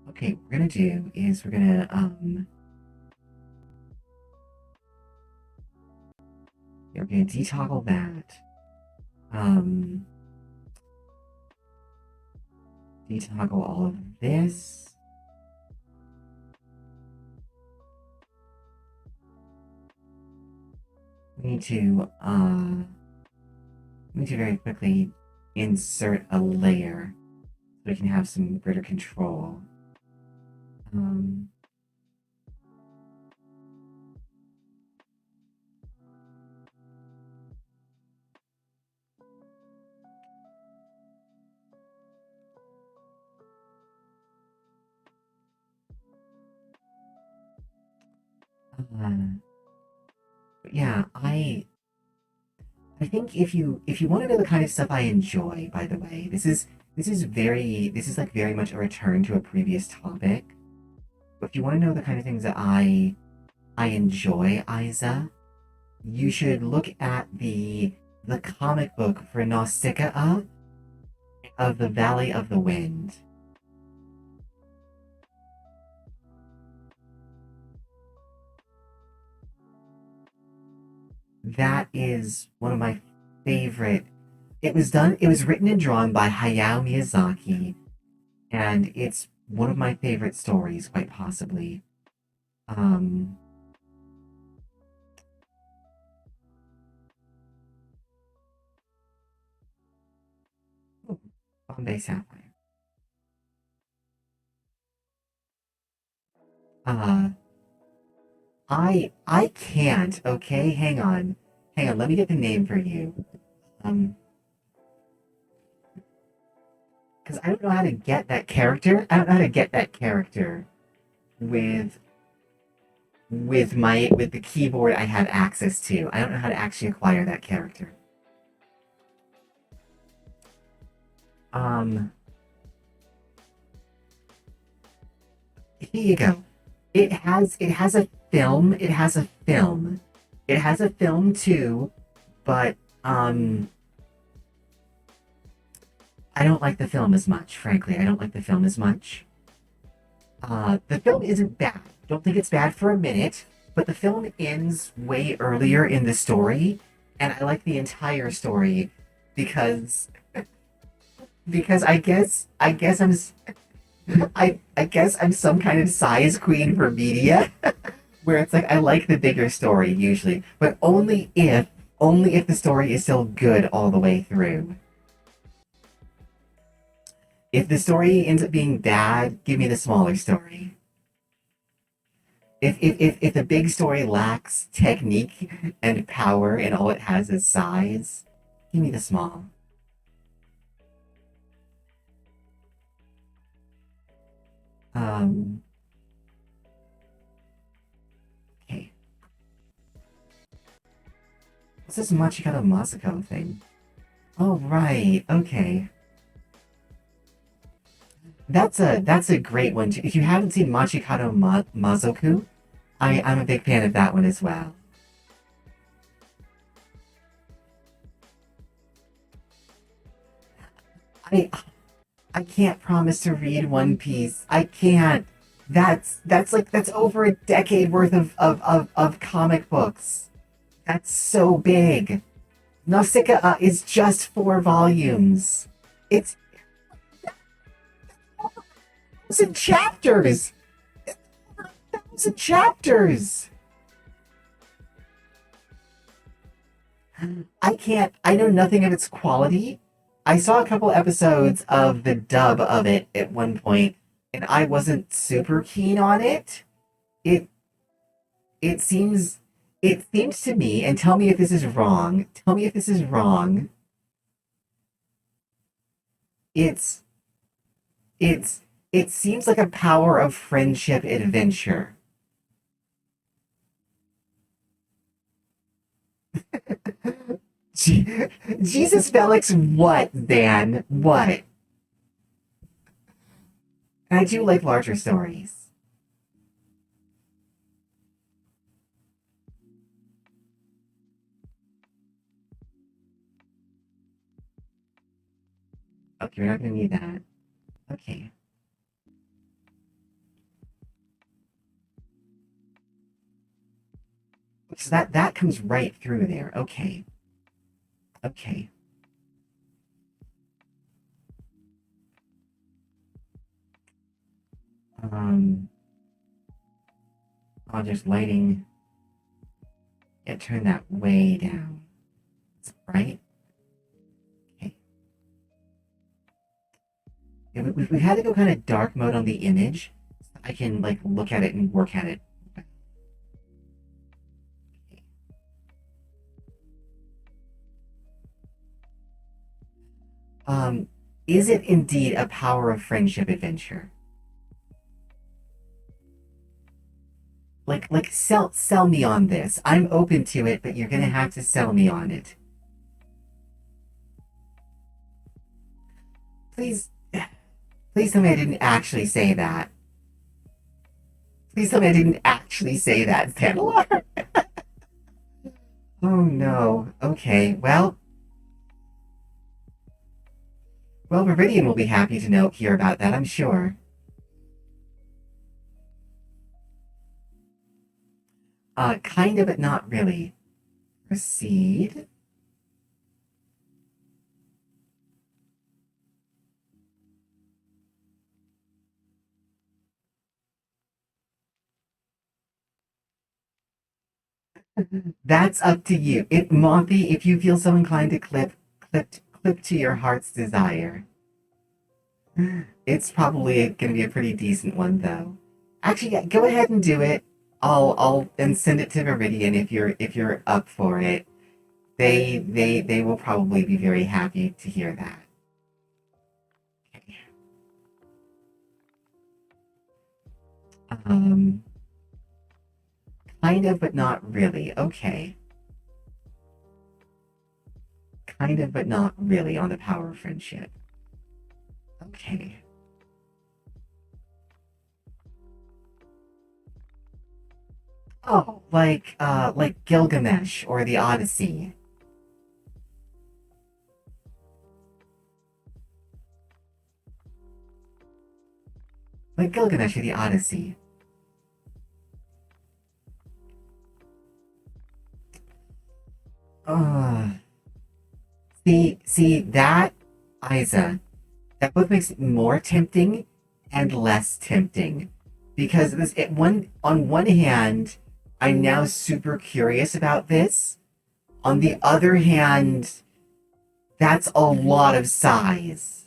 Okay, what we're gonna do is we're gonna detoggle that. Um, detoggle all of this. We need to we need to very quickly insert a layer so we can have some greater control. Um, uh, yeah, I think if you want to know the kind of stuff I enjoy, by the way, this is like very much a return to a previous topic. But if you want to know the kind of things that I enjoy, Isa, you should look at the comic book for Nausicaa of the Valley of the Wind. That is one of my favorite. It was written and drawn by Hayao Miyazaki, and it's one of my favorite stories, quite possibly. Um, Bombay Sapphire. Uh, I can't. Okay, hang on. Let me get the name for you. Um, because I don't know how to get that character. I don't know how to get that character with with the keyboard I have access to. I don't know how to actually acquire that character. Um, here you go. It has a film. It has a film. It has a film too, but I don't like the film as much. Frankly, I don't like the film as much. The film isn't bad. Don't think it's bad for a minute, but the film ends way earlier in the story, and I like the entire story because I guess I guess I'm some kind of size queen for media where it's like I like the bigger story usually, but only if the story is still good all the way through. If the story ends up being bad, give me the smaller story. If the big story lacks technique and power and all it has is size, give me the small. Um, okay. What's this Machikado Masako thing? Oh right, okay. That's a great one too. If you haven't seen Machikado Mazoku, I'm a big fan of that one as well. I I can't promise to read One Piece. I can't. That's over a decade worth of comic books. That's so big. Nausicaa is just 4 volumes. It's 1,000 chapters. 1,000 chapters. I can't. I know nothing of its quality. I saw a couple episodes of the dub of it at one point, and I wasn't super keen on it. It it seems it seems to me, and tell me if this is wrong. Tell me if this is wrong. It's it's it seems like a power of friendship adventure. Jesus Felix, what, Dan? What? And I do like larger stories. Okay, we're not gonna need that. Okay. So that comes right through there. Okay. Okay. Um, I'll just lighting it, turn that way down. Right? Okay. Yeah, we had to go kind of dark mode on the image. So I can like look at it and work at it. Um, is it indeed a power of friendship adventure? Like sell me on this. I'm open to it, but you're gonna have to sell me on it. Please, please tell me I didn't actually say that. Please tell me I didn't actually say that, Sandalor. Oh no. Okay. Well, Viridian will be happy to know hear about that, I'm sure. Kind of, but not really. Proceed. That's up to you. If Monty, if you feel so inclined to clip to your heart's desire. It's probably going to be a pretty decent one, though. Actually, yeah, go ahead and do it. I'll and send it to Viridian if you're up for it. They will probably be very happy to hear that. Okay. Um, kind of, but not really. Okay. Kind of, but not really on the power of friendship. Okay. Oh, like Gilgamesh or the Odyssey. Like Gilgamesh or the Odyssey. Uh, see that, Isa, that book makes it more tempting and less tempting because this it one on one hand, I'm now super curious about this. On the other hand, that's a lot of size.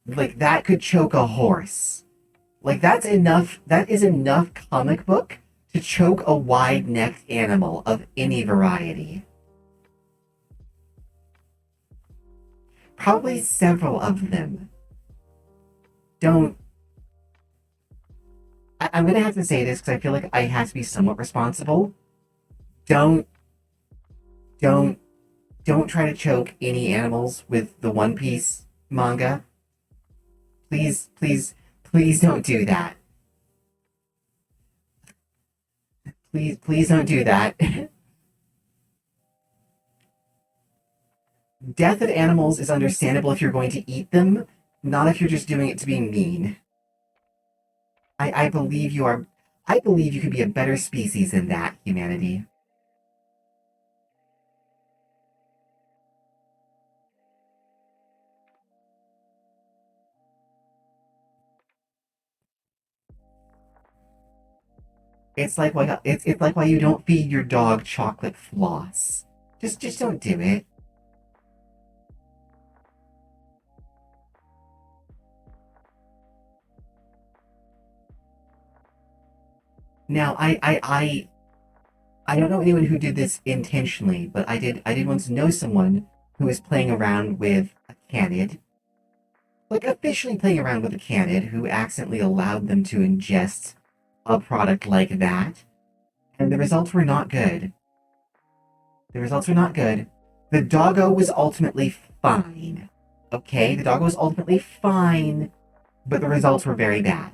Like that could choke a horse. Like that's enough. That is enough comic book to choke a wide-necked animal of any variety. Probably several of them. Don't. I'm gonna have to say this because I feel like I have to be somewhat responsible. Don't, don't, don't try to choke any animals with the One Piece manga. Please, please, please don't do that. Please, please don't do that. death of animals is understandable if you're going to eat them, not if you're just doing it to be mean. I believe you are. I believe you could be a better species than that, humanity. It's like why you don't feed your dog chocolate floss. Just don't do it. Now I don't know anyone who did this intentionally, but I did once know someone who was playing around with a canid, like officially playing around with a canid, who accidentally allowed them to ingest a product like that, and the results were not good. The results were not good. The doggo was ultimately fine. Okay, the doggo was ultimately fine, but the results were very bad.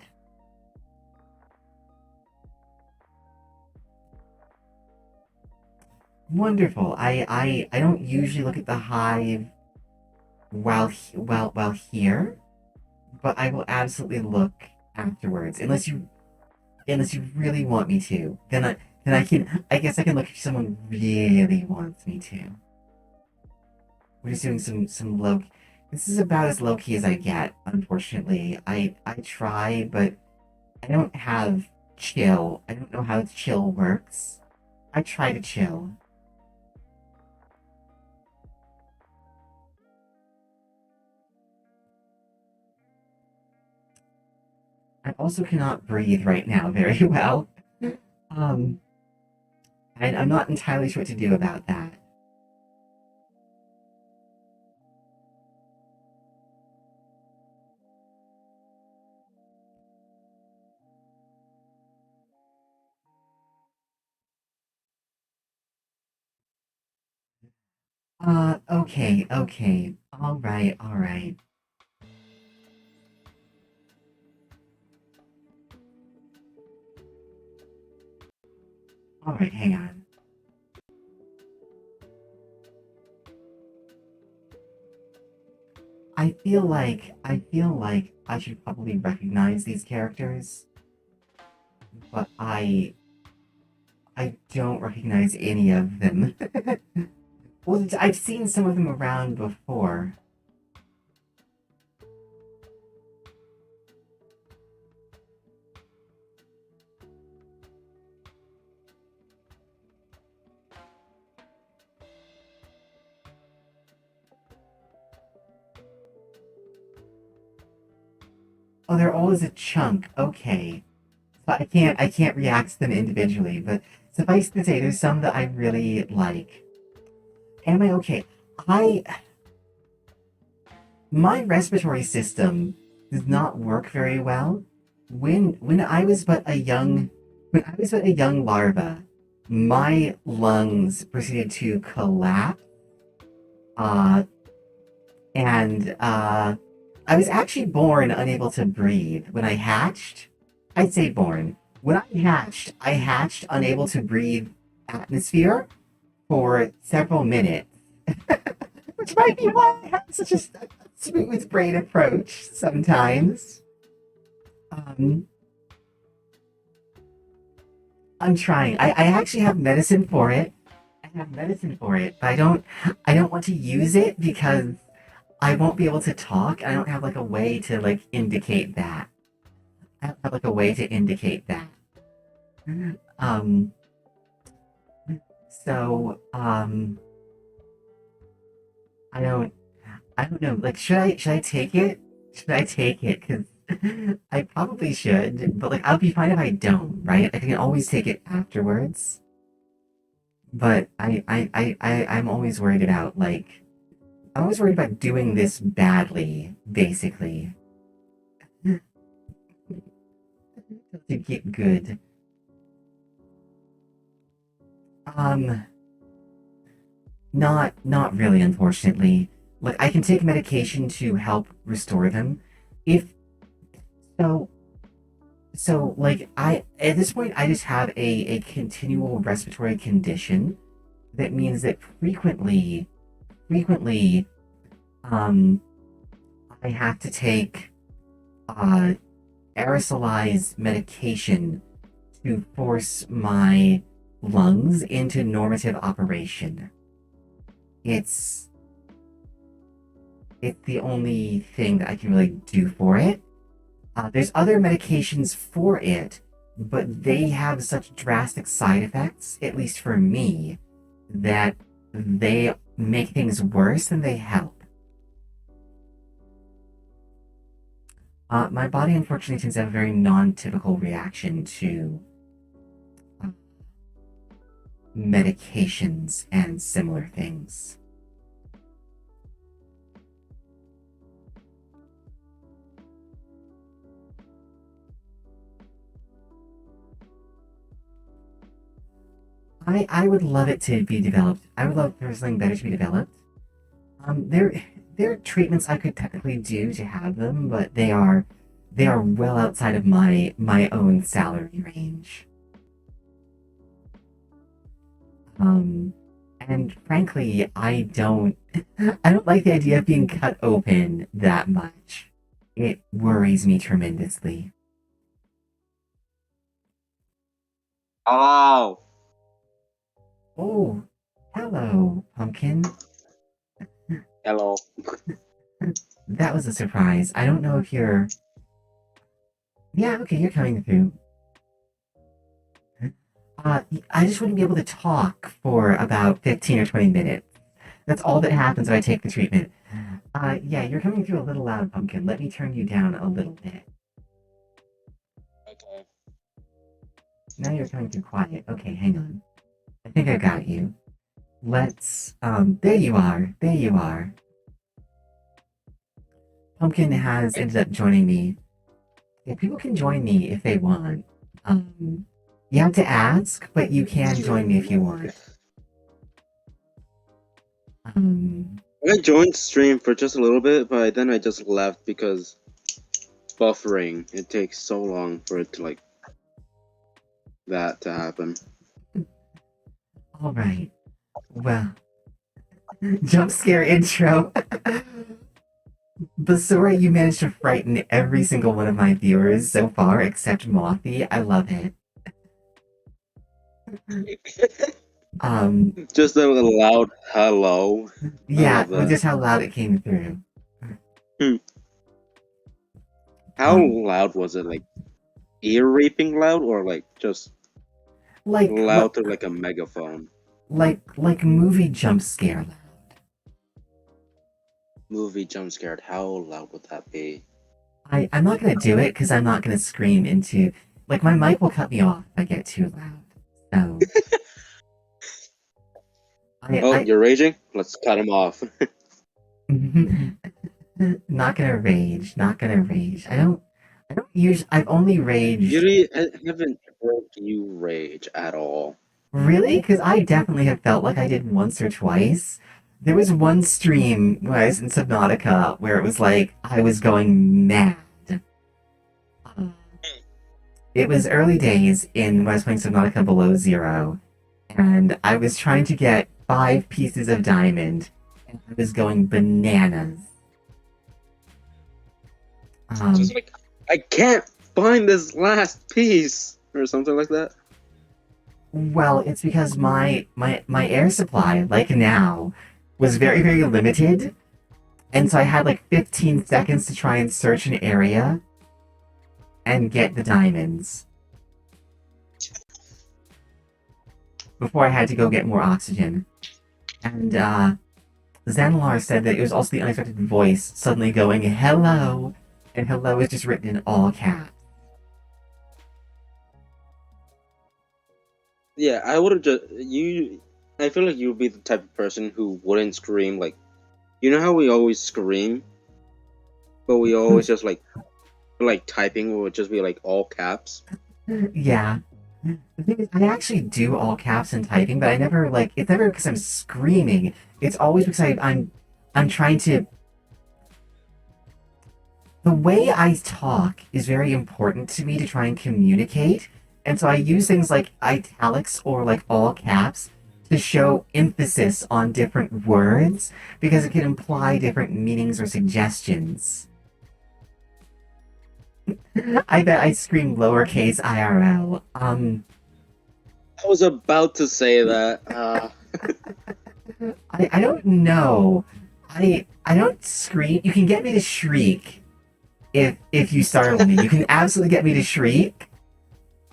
Wonderful. I don't usually look at the hive while here, but I will absolutely look afterwards. Unless you really want me to, then I guess I can look if someone really wants me to. We're just doing some low. This is about as low key as I get. Unfortunately, I try, but I don't have chill. I don't know how chill works. I try to chill. I also cannot breathe right now very well. Um, and I'm not entirely sure what to do about that. Okay, okay. All right. All right, hang on. I feel like I should probably recognize these characters, but I don't recognize any of them. Well, I've seen some of them around before. Oh, they're all as a chunk. Okay. So I can't react to them individually, but suffice to say there's some that I really like. Am I okay? I My respiratory system does not work very well. When I was but a young larva, my lungs proceeded to collapse. Uh, and I was actually born unable to breathe. When I hatched, I'd say born. When I hatched unable to breathe atmosphere for several minutes, which might be why I have such a smooth brain approach sometimes. Um, I'm trying. I actually have medicine for it. I have medicine for it, but I don't want to use it because I won't be able to talk. I don't have like a way to like indicate that. I don't have like a way to indicate that. Um, so I don't know. Like, should I take it? Should I take it? Because I probably should, but like I'll be fine if I don't, right? I can always take it afterwards. But I'm always worried about like I'm always worried about doing this badly, basically, to get good. Um, not really, unfortunately. Like I can take medication to help restore them. If so, like I at this point I just have a continual respiratory condition that means that frequently, um, I have to take uh, aerosolized medication to force my lungs into normative operation. It's it's the only thing that I can really do for it. There's other medications for it, but they have such drastic side effects, at least for me, that they make things worse than they help. My body unfortunately tends to have a very non-typical reaction to uh, medications and similar things. I would love it to be developed. I would love for something better to be developed. There are treatments I could technically do to have them, but they are well outside of my own salary range. Um, and frankly, I don't like the idea of being cut open that much. It worries me tremendously. Oh, Oh, hello, pumpkin. hello. That was a surprise. I don't know if you're. Yeah, okay, you're coming through. I just wouldn't be able to talk for about 15 or 20 minutes. That's all that happens when I take the treatment. Yeah, you're coming through a little loud, pumpkin. Let me turn you down a little bit. Okay. Now you're coming through quiet. Okay, hang on. I think I got you. There you are. There you are. Pumpkin has ended up joining me. Yeah, people can join me if they want. You have to ask, but you can join me if you want. Um, I joined stream for just a little bit, but then I just left because buffering. It takes so long for it to like that to happen. all right. Well, jump scare intro. Basura, you managed to frighten every single one of my viewers so far, except Mothy. I love it. Just a loud hello. Yeah, love that. just how loud it came through. How loud was it? Like ear raping loud, or like just Like, loud through like a megaphone? like movie jump scare loud. Movie jump scared. How loud would that be? I'm not gonna do it because I'm not gonna scream into. Like, my mic will cut me off if I get too loud. So. Oh, you're raging? Let's cut him off. Not gonna rage. Not gonna rage. I don't use. I've only raged. I haven't heard you rage at all. Really? Because I definitely have felt like I did once or twice. There was one stream when I was in Subnautica where it was like I was going mad. Uh, It was early days in when I was playing Subnautica Below Zero, and I was trying to get 5 pieces of diamond, and I was going bananas. Just like, I can't find this last piece or something like that. Well, it's because my air supply, like now, was very, very limited. And so I had like 15 seconds to try and search an area and get the diamonds before I had to go get more oxygen. And Xanalar said that it was also the unexpected voice suddenly going, hello, and hello is just written in all caps. Yeah, I would have just you. I feel like you would be the type of person who wouldn't scream like, you know how we always scream, but we always just like typing would just be like all caps. Yeah. The thing is, I actually do all caps and typing, but I never like it's never because I'm screaming. It's always because I'm trying to. The way I talk is very important to me to try and communicate, and so I use things like italics or like all caps to show emphasis on different words because it can imply different meanings or suggestions. I bet I screamed lowercase IRL. I was about to say that. I don't know. I don't scream. You can get me to shriek if you startle me. You can absolutely get me to shriek.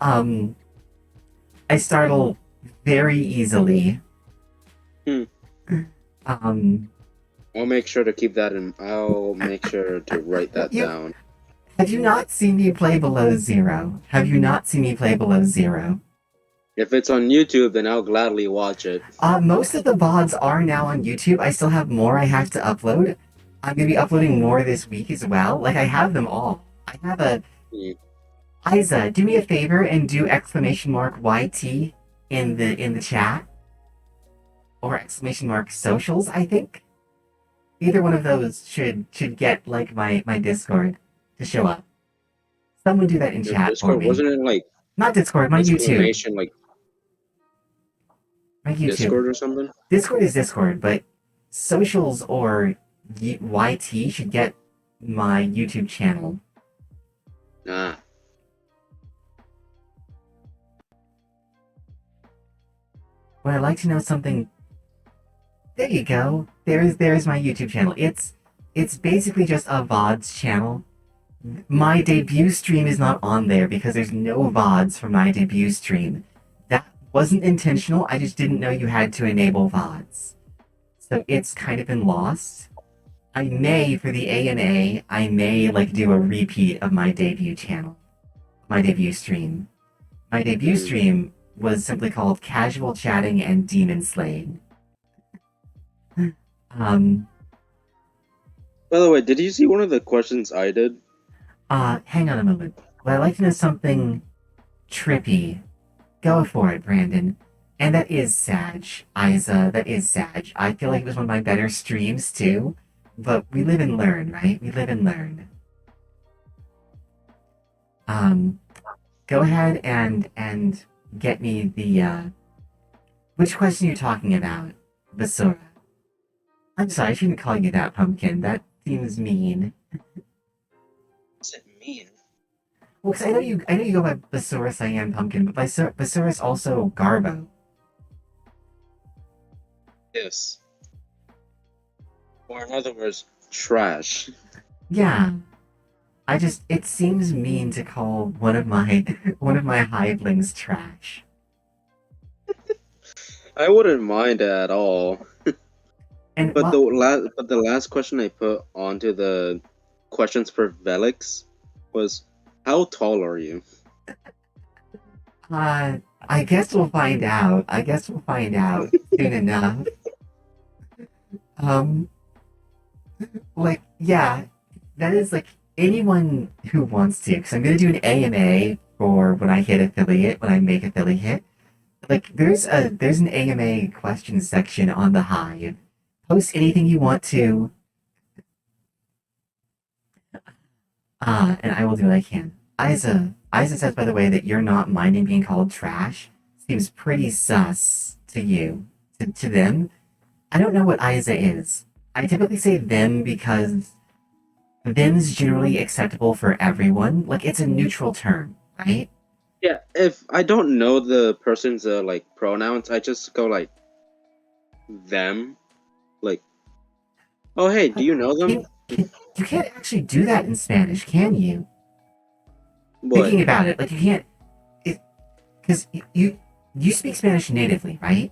Um, I startle very easily. Hmm. Um, I'll make sure to keep that in. I'll make sure to write that you down. have you not seen me play Below Zero? Have you not seen me play Below Zero? If it's on YouTube, then I'll gladly watch it. Most of the VODs are now on YouTube. I still have more I have to upload. I'm gonna be uploading more this week as well. Like I have them all. I have a Hmm. Isa, do me a favor and do exclamation mark YT in the chat or exclamation mark socials, I think. Either one of those should get like my Discord to show up. Someone do that in Your chat for Discord me. wasn't it like Not Discord, my YouTube. exclamation like My YouTube. Discord or something? Discord is Discord, but socials or YT should get my YouTube channel. Nah. Would I like to know something? There you go. There's my YouTube channel. It's basically just a VODs channel. My debut stream is not on there because there's no VODs for my debut stream. That wasn't intentional. I just didn't know you had to enable VODs. So it's kind of been lost. I may, for the AMA, I may like do a repeat of my debut channel. My debut stream. My debut stream was simply called Casual Chatting and Demon Slaying. By the way, did you see one of the questions I did? Hang on a moment. Would I like to know something trippy? Go for it, Brandon. And that is Sag. Isa, that is Sag. I feel like it was one of my better streams too. But we live and learn, right? We live and learn. Go ahead and get me the which question you're talking about, Basura. I'm sorry, I shouldn't call you that, Pumpkin. That seems mean. What's it mean? Well, because I know you go by Basura Cyan Pumpkin, but Basura is also Garbo. Yes. Or in other words, trash. Yeah. It seems mean to call one of my hivelings trash. I wouldn't mind at all. And But the last question I put onto the questions for Velix was, how tall are you? I guess we'll find out. I guess we'll find out soon enough. Um, like, yeah, that is like anyone who wants to, because I'm gonna do an AMA for when I hit affiliate, when I make affiliate. Like, there's an AMA question section on the Hive. Post anything you want to. And I will do what I can. Isa says, by the way, that you're not minding being called trash. Seems pretty sus to you. To them. I don't know what Isa is. I typically say them because them's generally acceptable for everyone. Like, it's a neutral term, right? Yeah, if I don't know the person's like pronouns, I just go like them. Like, oh hey, do you know them? You can't actually do that in Spanish, can you? What? Thinking about it, like you can't, because you speak Spanish natively, right?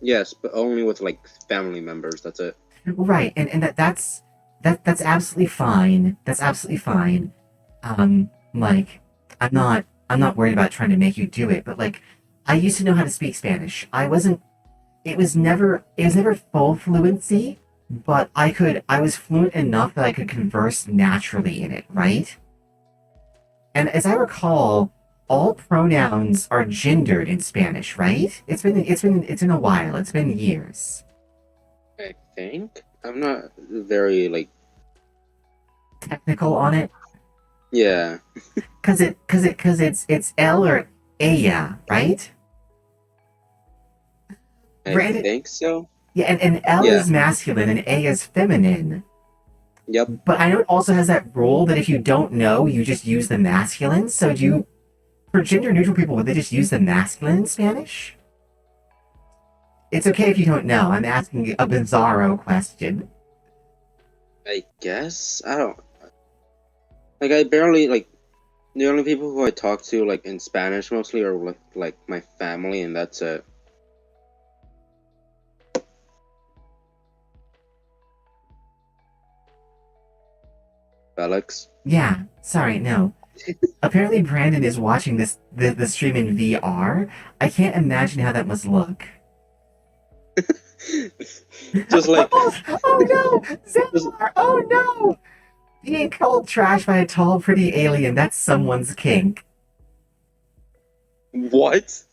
Yes, but only with like family members. That's it. Right, and that's absolutely fine. That's absolutely fine. Like I'm not worried about trying to make you do it, but like I used to know how to speak Spanish. I wasn't. It was never full fluency, but I was fluent enough that I could converse naturally in it, right? And as I recall, all pronouns are gendered in Spanish, right? It's been a while. It's been years. I think I'm not very like Technical on it, yeah. cause it's L or Ella, right? I Brandon, think so. yeah, and L Yeah. is masculine and A is feminine. Yep. But I know it also has that rule that if you don't know, you just use the masculine. So do you, for gender neutral people, would they just use the masculine in Spanish? It's okay if you don't know. I'm asking a bizarro question. I guess I don't like. I barely like the only people who I talk to like in Spanish mostly are like my family, and that's it. Velix. Yeah, sorry, no. Apparently Brandon is watching the stream in VR. I can't imagine how that must look. Just like Oh no! just Xenomar! Oh no! Being called trash by a tall, pretty alien, that's someone's kink. what?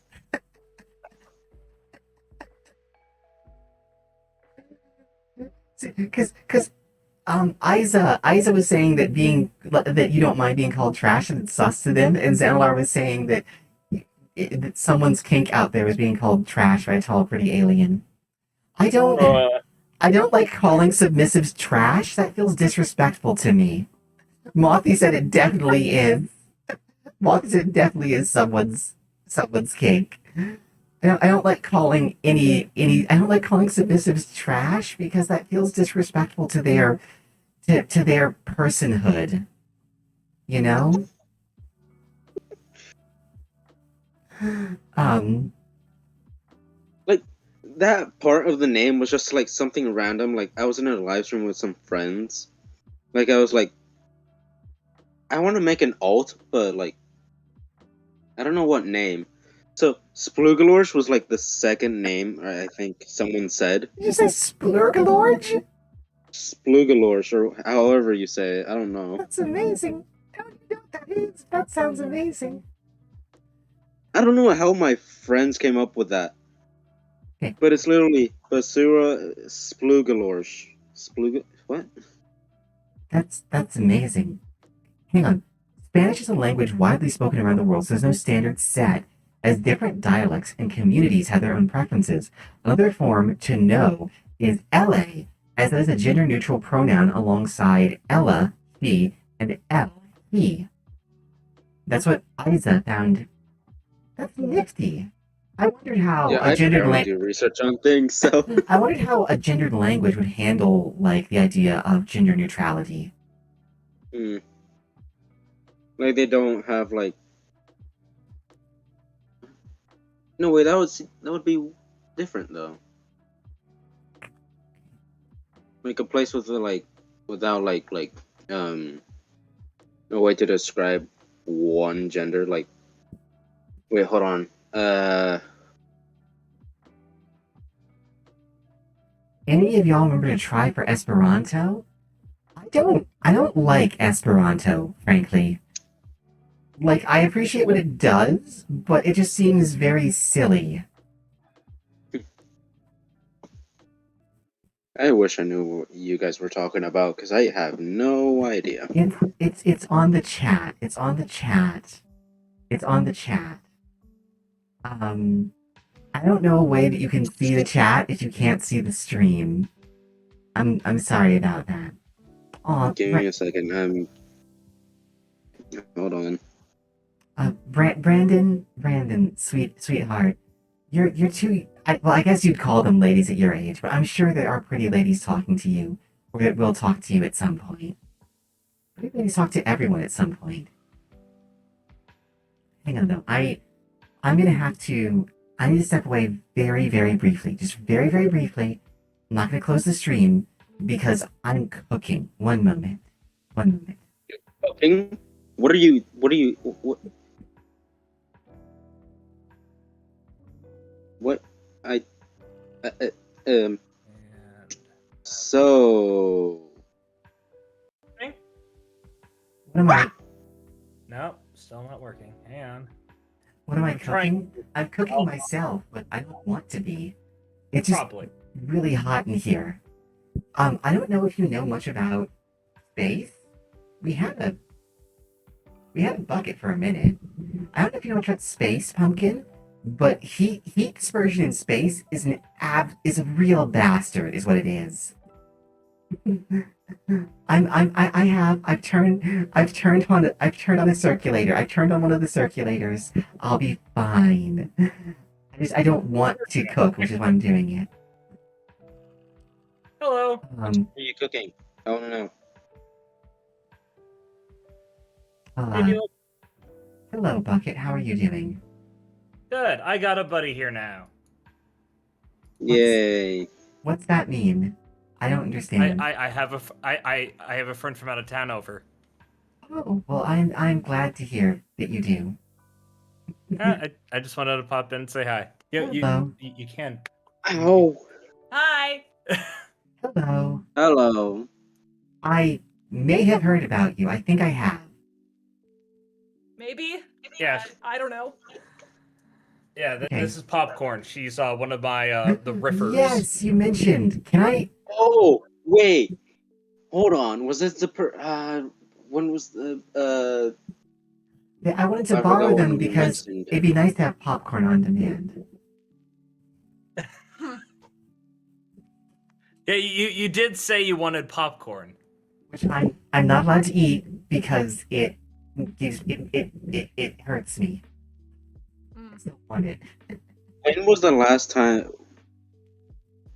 Because Isa was saying that you don't mind being called trash and it's sus to them, and Xanalar was saying that someone's kink out there is being called trash by a tall, pretty alien. I don't Uh, I don't like calling submissives trash. That feels disrespectful to me. Mothy said it definitely is. Mothy said it definitely is someone's kink. I don't like calling any I don't like calling submissives trash because that feels disrespectful to to their personhood. You know? Um Like that part of the name was just like something random. Like I was in a live stream with some friends. Like I was like, I want to make an alt, but like I don't know what name. So Sploogalorsh was like the second name I think someone said. did you say splurgalorge? Sploogalorsh or however you say it. I don't know. That's amazing. How do you know what that is? That sounds amazing. I don't know how my friends came up with that. Okay. But it's literally Basura Sploogalorsh. What? That's amazing. Hang on. Spanish is a language widely spoken around the world, so there's no standard set, as different dialects and communities have their own preferences. Another form to know is LA, as that is a gender neutral pronoun alongside Ella, she, and L, he. That's what Isa found. That's nifty. I wondered how Yeah, a I gendered barely language. do research on things, so I wondered how a gendered language would handle like the idea of gender neutrality. hmm. Like they don't have like no way that would be different though. Like a place with like without no way to describe one gender. Like wait, hold on. Any of y'all remember to try for Esperanto? I don't like Esperanto, frankly. Like I appreciate what it does, but it just seems very silly. I wish I knew what you guys were talking about because I have no idea. It's on the chat. It's on the chat. It's on the chat. I don't know a way that you can see the chat if you can't see the stream. I'm sorry about that. Oh, Give me a second. Hold on. Brandon, sweetheart, you're too. Well, I guess you'd call them ladies at your age, but I'm sure there are pretty ladies talking to you, or that will talk to you at some point. Pretty ladies talk to everyone at some point. Hang on though, I'm gonna have to. I need to step away very briefly, just very briefly. I'm not gonna close the stream because I'm cooking. One moment. One moment. Cooking? What are you? What? I. Uh, uh, um. and So. What am I? nope, still not working. Hang on. What am I I'm trying- cooking? I'm cooking myself, but I don't want to be. It's just Probably. really hot in here. I don't know if you know much about space. We had a bucket for a minute. I don't know if you know much about space, Pumpkin, But heat dispersion in space is a real bastard, is what it is. I've turned on a circulator. I've turned on one of the circulators. I'll be fine. I don't want to cook, which is why I'm doing it. Hello. What are you cooking? I want to know. Hey, Neil. Hello, Bucket. How are you doing? Good. I got a buddy here now. Yay. What's that mean? I don't understand. I have I have a friend from out of town over. Oh, well, I'm glad to hear that you do. I just wanted to pop in and say hi. Hello. You can. Ow. Hi. Hello. Hello. I may have heard about you. I think I have. Maybe. Yeah. I don't know. Yeah. Okay. This is Popcorn. She's one of my the riffers. Yes, you mentioned. Can I? Oh, wait. Hold on. Was this when was the I wanted to I borrow forgot them when you because mentioned it'd be nice to have popcorn on demand. Yeah. You did say you wanted popcorn. Which I'm not allowed to eat because it gives it hurts me. I still want it. When was the last time?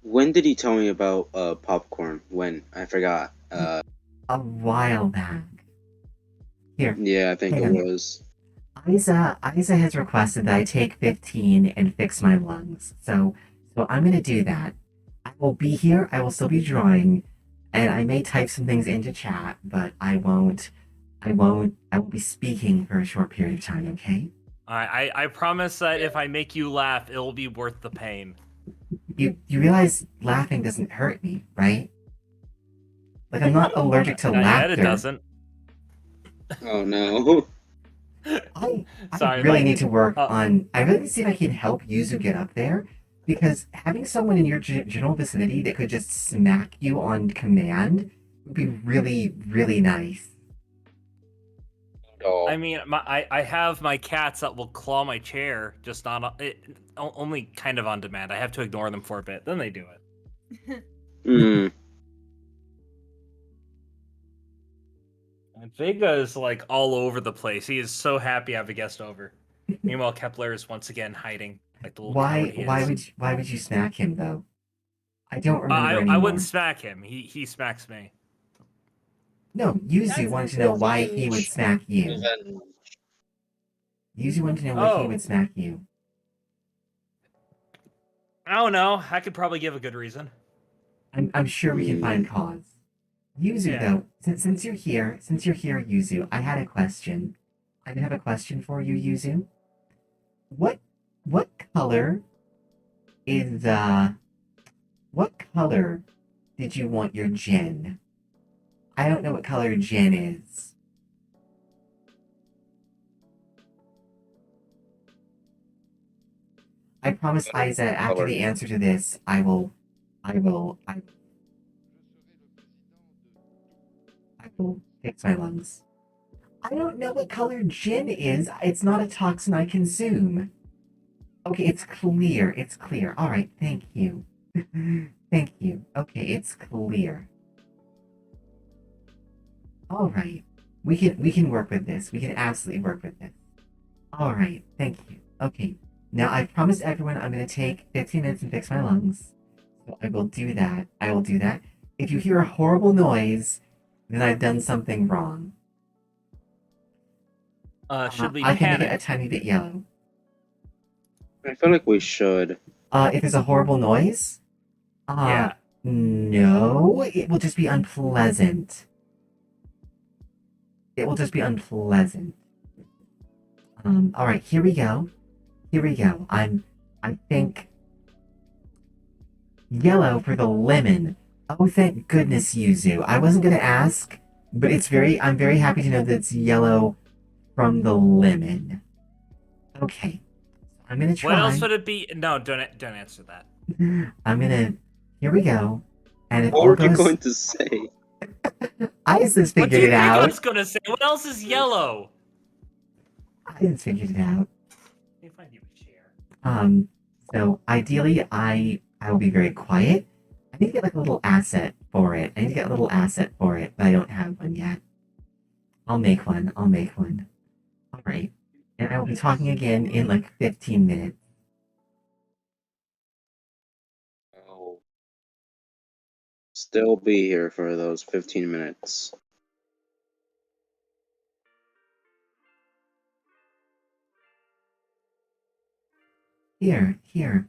When did he tell me about popcorn? When? I forgot. A while back. Here, Yeah, I think hang it on. was. Isa has requested that I take 15 and fix my lungs. So I'm gonna do that. I will be here, I will still be drawing, and I may type some things into chat, but I won't be speaking for a short period of time, okay? I promise that if I make you laugh, it'll be worth the pain. You realize laughing doesn't hurt me, right? Like I'm not allergic to Not yet, laughter. it doesn't. Oh no. I Sorry, really like, need to work on. I really need to see if I can help Yuzu get up there, because having someone in your general vicinity that could just smack you on command would be really, really nice. I mean, I have my cats that will claw my chair, just not only kind of on demand. I have to ignore them for a bit, then they do it. Hmm. And Vega is like all over the place. He is so happy I have a guest over. Meanwhile, Kepler is once again hiding, like the little coward he is. Why would you smack him though? I don't remember I anymore. wouldn't smack him. He smacks me. No, Yuzu wanted to know why he would smack you. Revenge. Yuzu wanted to know why he would smack you. I don't know. I could probably give a good reason. I'm sure we can find cause. Yuzu, though, since you're here, Yuzu, I had a question. I have a question for you, Yuzu. What color is what color did you want your gen? I don't know what color gen is. I promise Isa, after the answer to this, I will fix my lungs. I don't know what color gin is. It's not a toxin I consume. Okay, it's clear. It's clear. All right, thank you. Thank you. Okay, it's clear. All right. We can work with this. We can absolutely work with this. All right. Thank you. Okay. Now I've promised everyone I'm going to take 15 minutes and fix my lungs. So I will do that. I will do that. If you hear a horrible noise, then I've done something wrong. Should we I can panic? make it a tiny bit yellow. I feel like we should. If there's a horrible noise? Yeah. No, it will just be unpleasant. It will just be unpleasant. All right, here we go. Here we go. I think yellow for the lemon. Oh, thank goodness, Yuzu. I wasn't gonna ask, but I'm very happy to know that it's yellow from the lemon. Okay, I'm gonna try. What else would it be? No, don't answer that. I'm gonna. Here we go. And if What all were goes, you going to say? Isa's What do figured you it think I out. was gonna say? What else is yellow? Isa's figured it out. Let me find you a chair. Um, so ideally, I will be very quiet. I need to get like a little asset for it. I need to get a little asset for it, but I don't have one yet. I'll make one. I'll make one. All right. And I will be talking again in like 15 minutes. I'll still be here for those 15 minutes. Here.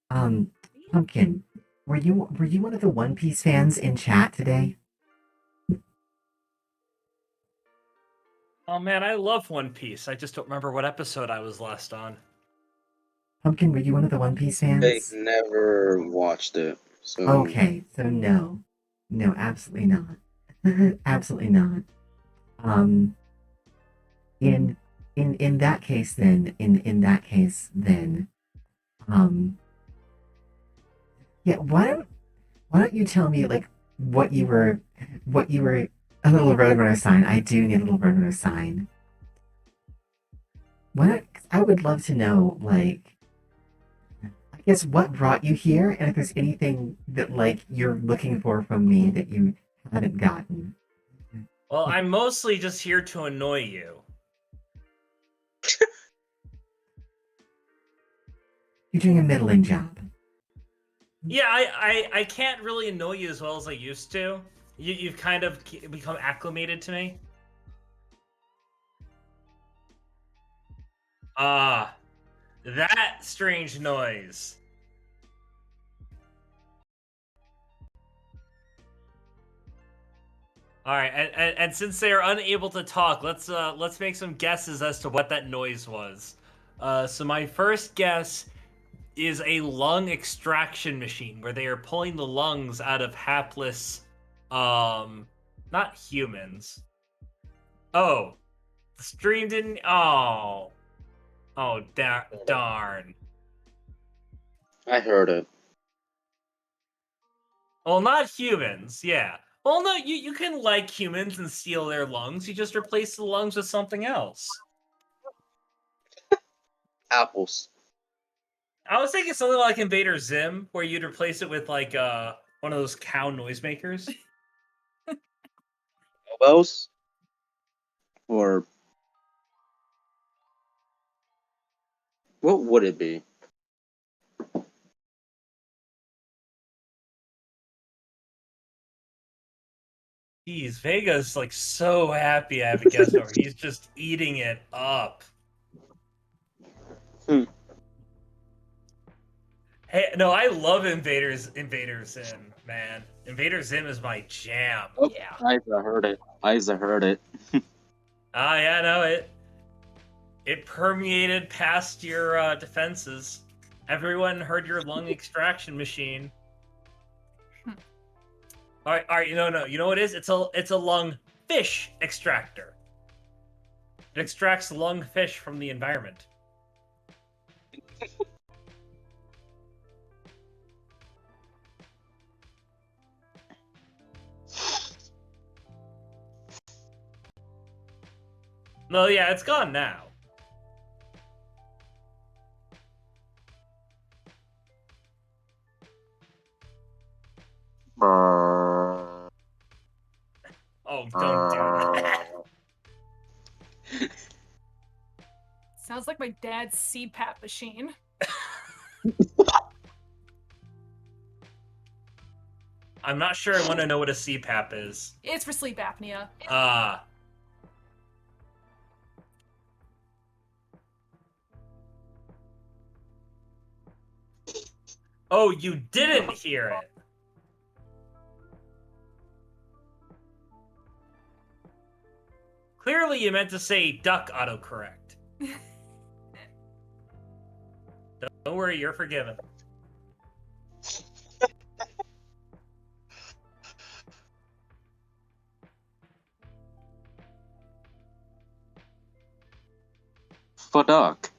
Um, Pumpkin, were you one of the One Piece fans in chat today? Oh man, I love One Piece. I just don't remember what episode I was last on. Pumpkin, were you one of the One Piece I fans? never watched it, so Okay, so no. No, absolutely not. Absolutely not. Um, in in that case then, in that case then, um, yeah, why don't you tell me like what you were a little Roadrunner sign. I do need a little Roadrunner sign. What I would love to know, like, I guess what brought you here, and if there's anything that like you're looking for from me that you haven't gotten. Well, I'm mostly just here to annoy you. You're doing a middling job. Yeah, I can't really annoy you as well as I used to. You've kind of become acclimated to me. Ah, that strange noise. All right, and since they are unable to talk, let's make some guesses as to what that noise was. So my first guess is a lung extraction machine where they are pulling the lungs out of hapless, not humans. Oh, the stream didn't. Darn. I heard it. Well, not humans. Yeah. Well, no, you can like humans and steal their lungs. You just replace the lungs with something else. Apples. I was thinking something like Invader Zim, where you'd replace it with like one of those cow noisemakers. Elbows? Or what would it be? Jeez, Vega's like so happy I have a guest over. He's just eating it up. Hmm. Hey, no, I love Invader Zim, man. Invader Zim is my jam. Oh, Yeah. Isa heard it. Isa heard it. Ah, yeah, no, it permeated past your defenses. Everyone heard your lung extraction machine. All right, no, you know what it is? It's a lung fish extractor. It extracts lung fish from the environment. No, yeah, it's gone now. Brrr. Oh, don't do that. Sounds like my dad's CPAP machine. I'm not sure I want to know what a CPAP is. It's for sleep apnea. Ah. Oh, you didn't hear it. Clearly, you meant to say duck autocorrect. Don't worry, you're forgiven. Fuck.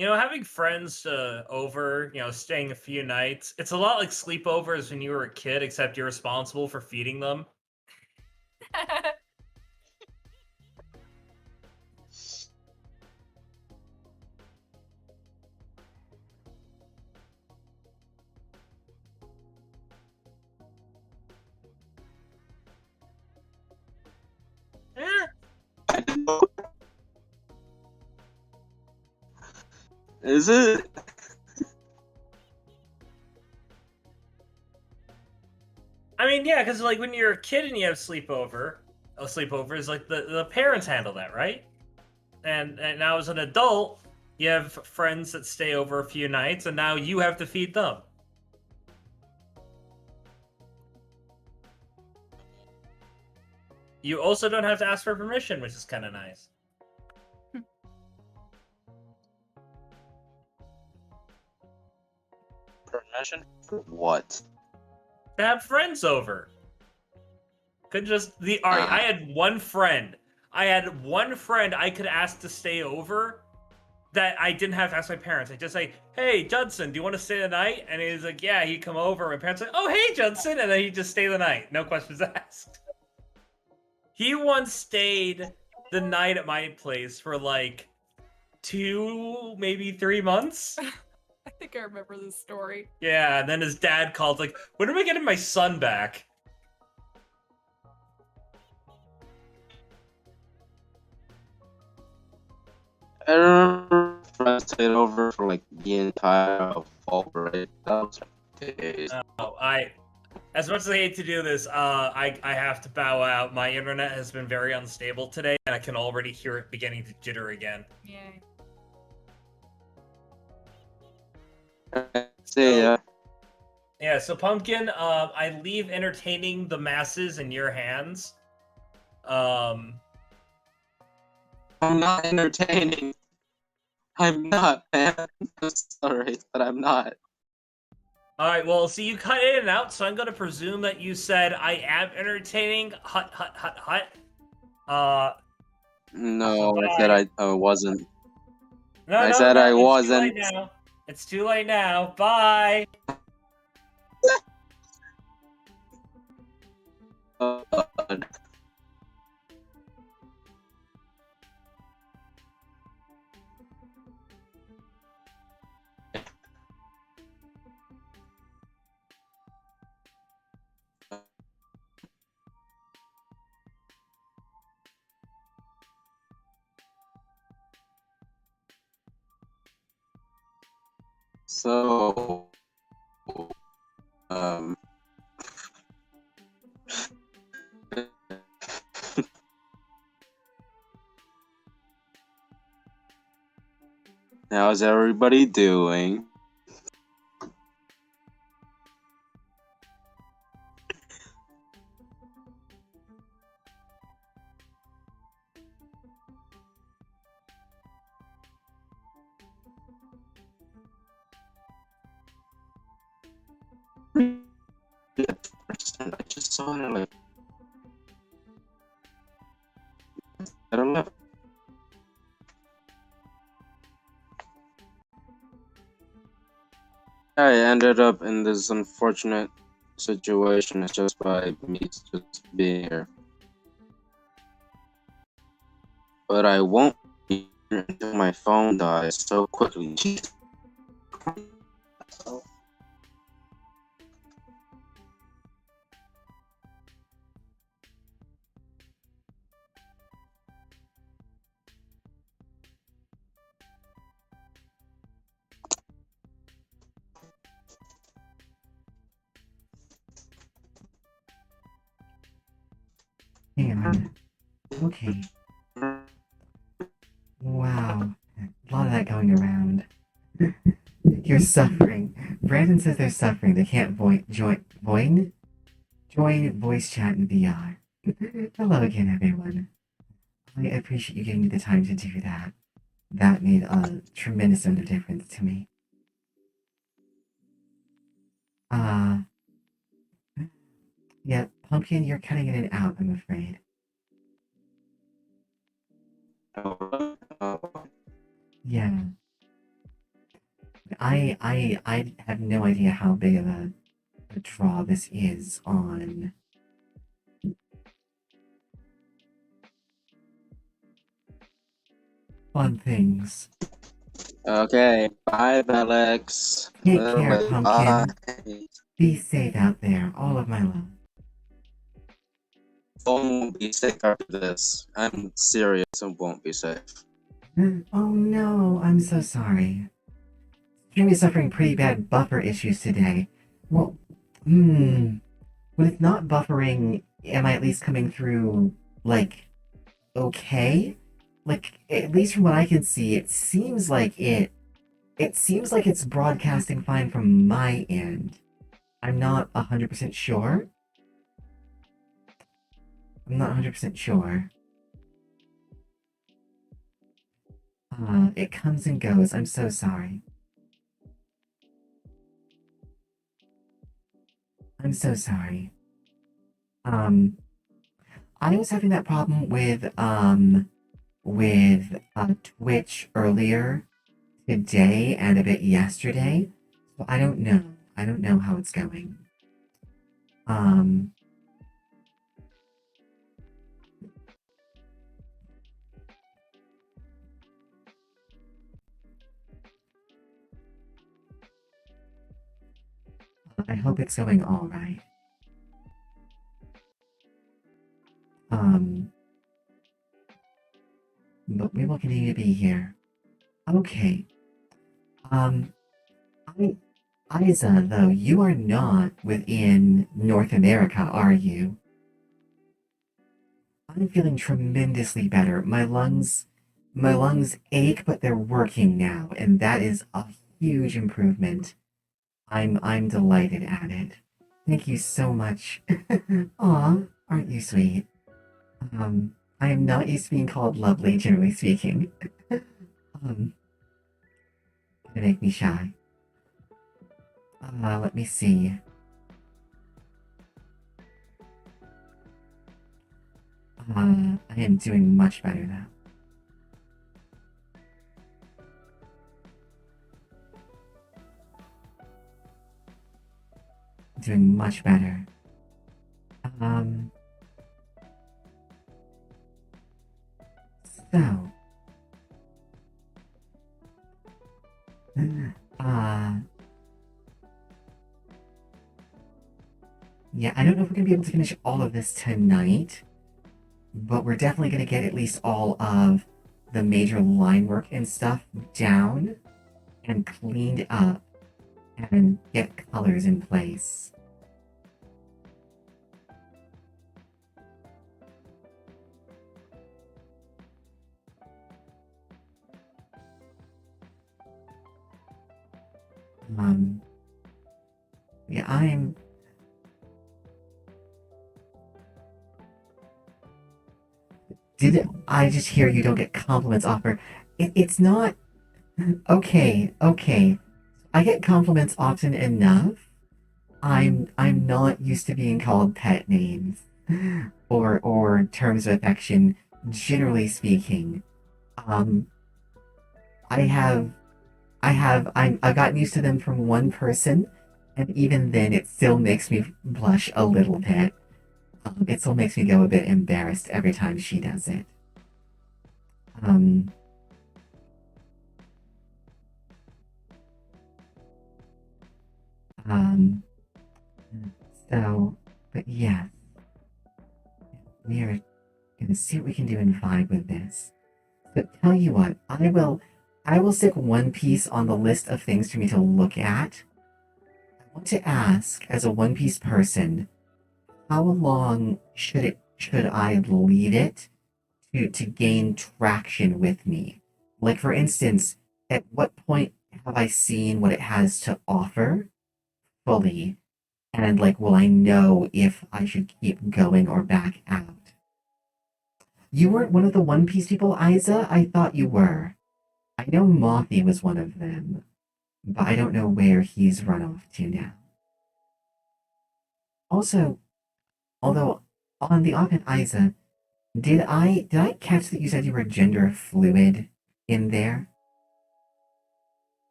You know, having friends over, staying a few nights, it's a lot like sleepovers when you were a kid, except you're responsible for feeding them. Eh, Is it? I mean, yeah, because like when you're a kid and you have sleepovers, like the parents handle that, right? And now as an adult, you have friends that stay over a few nights, and now you have to feed them. You also don't have to ask for permission, which is kind of nice. Permission for what? To have friends over. Could just all right. I had one friend. I could ask to stay over that I didn't have to ask my parents. I just say, "Hey, Judson, do you want to stay the night?" And he's like, "Yeah." He'd come over. My parents like, "Oh, hey, Judson," and then he'd just stay the night. No questions asked. He once stayed the night at my place for like 2, maybe 3 months. I think I remember this story. Yeah, and then his dad called like, "When am I getting my son back?" I remember friends stayed over for like the entire fall break. That was like days. Oh, as much as I hate to do this, I have to bow out. My internet has been very unstable today, and I can already hear it beginning to jitter again. Yay. See ya. Yeah, so Pumpkin, I leave entertaining the masses in your hands. I'm not entertaining. I'm not, man. I'm sorry, but I'm not. All right, well, see, you cut in and out, so I'm going to presume that you said I am entertaining. Hut, hut, hut, hut. No, Bye. I said I wasn't. No, I no, said no, I it's wasn't. Too late now. It's too late now. Bye. So, um, how's everybody doing? I just saw it like at 11. I ended up in this unfortunate situation just by me just being here. But I won't be here until my phone dies so quickly. Jesus. Hang on. Okay. Wow. A lot of that going around. You're suffering. Brandon says they're suffering. They can't join voice chat in VR. Hello again, everyone. I appreciate you giving me the time to do that. That made a tremendous amount of difference to me. Yeah, Pumpkin, you're cutting in and out, I'm afraid. Yeah. I have no idea how big of a draw this is on things. Okay, bye, Velix. Take care, Literally, Pumpkin. bye. Be safe out there. All of my love. Phone won't be safe after this. I'm serious, it won't be safe. Oh no, I'm so sorry. Stream is suffering pretty bad buffer issues today. Well, when it's not buffering, am I at least coming through, like, okay? Like, at least from what I can see, it seems like it's broadcasting fine from my end. I'm not 100% sure. I'm not 100% sure. It comes and goes. I'm so sorry. I'm so sorry. I was having that problem with Twitch earlier today and a bit yesterday. So I don't know. I don't know how it's going. I hope it's going all right. But we will continue to be here. Okay. Isa, though, you are not within North America, are you? I'm feeling tremendously better. My lungs ache, but they're working now, and that is a huge improvement. I'm delighted at it. Thank you so much. Aw, aren't you sweet? I am not used to being called lovely, generally speaking. Gonna make me shy. Let me see. I am doing much better now. Doing much better. So. Yeah, I don't know if we're gonna be able to finish all of this tonight, but we're definitely gonna get at least all of the major line work and stuff down and cleaned up and get colors in place. Yeah, Did I just hear you don't get compliments offered? It's not. Okay, okay. I get compliments often enough. I'm not used to being called pet names or terms of affection, generally speaking. Um, I have I've gotten used to them from one person, and even then, it still makes me blush a little bit. It still makes me go a bit embarrassed every time she does it. Um, um, so, but yes, we are gonna see what we can do in 5 with this. But tell you what, I will stick One Piece on the list of things for me to look at. I want to ask, as a One Piece person, how long should I leave it to gain traction with me? Like, for instance, at what point have I seen what it has to offer fully? And like, will I know if I should keep going or back out? You weren't one of the One Piece people, Isa? I thought you were. I know Mothy was one of them, but I don't know where he's run off to now. Also, although on the offhand, Isa, did I catch that you said you were gender fluid in there?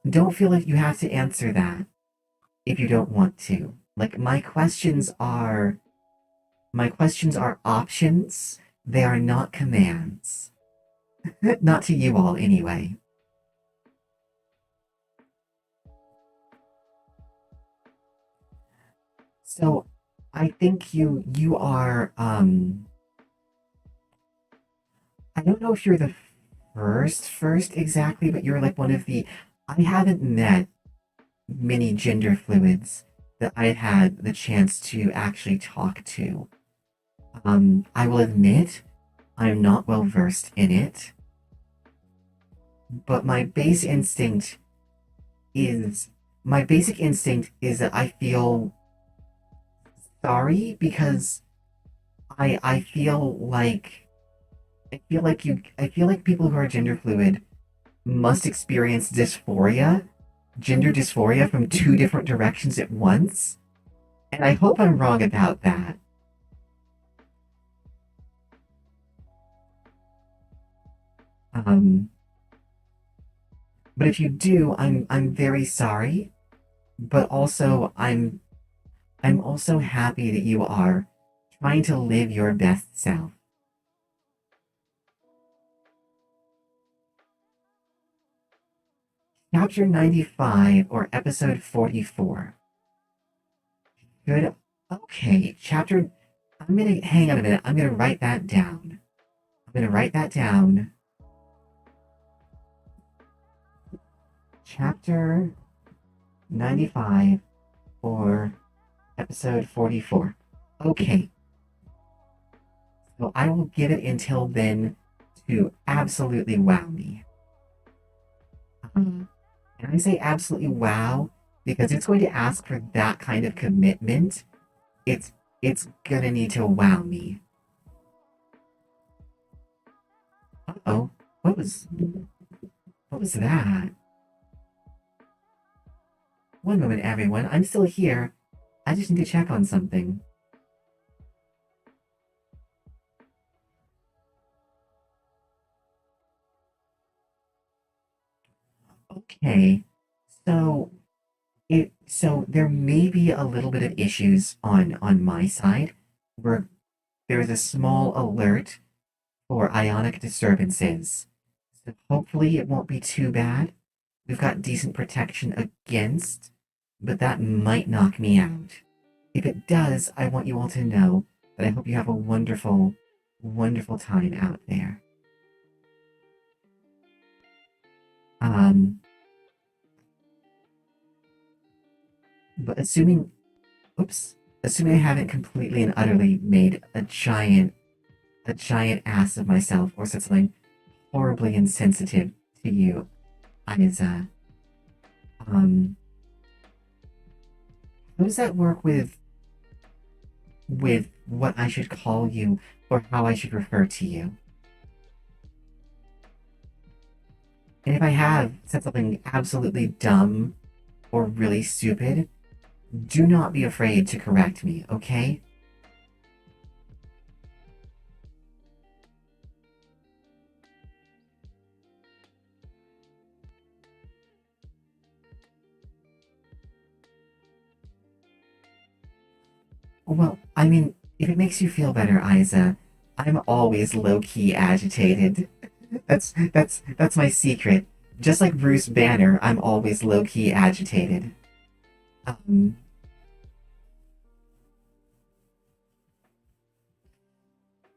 don't feel like you have to answer that if you don't want to. Like my questions are options. They are not commands. Not to you all anyway. So I think you are I don't know if you're the first exactly, but you're like one of the I haven't met many gender fluids that I had the chance to actually talk to. I will admit I'm not well versed in it, but is my basic instinct is that I feel sorry because I I feel like people who are gender fluid must experience gender dysphoria from two different directions at once. And I hope I'm wrong about that. Um, but if you do, I'm very sorry. But also I'm also happy that you are trying to live your best self. Chapter 95 or episode 44. Good. Okay, chapter. I'm gonna hang on a minute. I'm gonna write that down. I'm gonna write that down. Chapter 95 or episode 44. Okay, so I will give it until then to absolutely wow me. And I say absolutely wow because it's going to ask for that kind of commitment. It's gonna need to wow me. Uh-oh, what was that? One moment, everyone. I'm still here. I just need to check on something. Okay, so so there may be a little bit of issues on my side where there's a small alert for ionic disturbances. So hopefully it won't be too bad. We've got decent protection against, but that might knock me out. If it does, I want you all to know that I hope you have a wonderful, wonderful time out there. Um, but assuming I haven't completely and utterly made a giant ass of myself or said something horribly insensitive to you, Isa, um, how does that work with what I should call you or how I should refer to you? And if I have said something absolutely dumb or really stupid, do not be afraid to correct me, okay? Well, I mean, if it makes you feel better, Isa, I'm always low-key agitated. That's my secret. Just like Bruce Banner, I'm always low-key agitated. Um,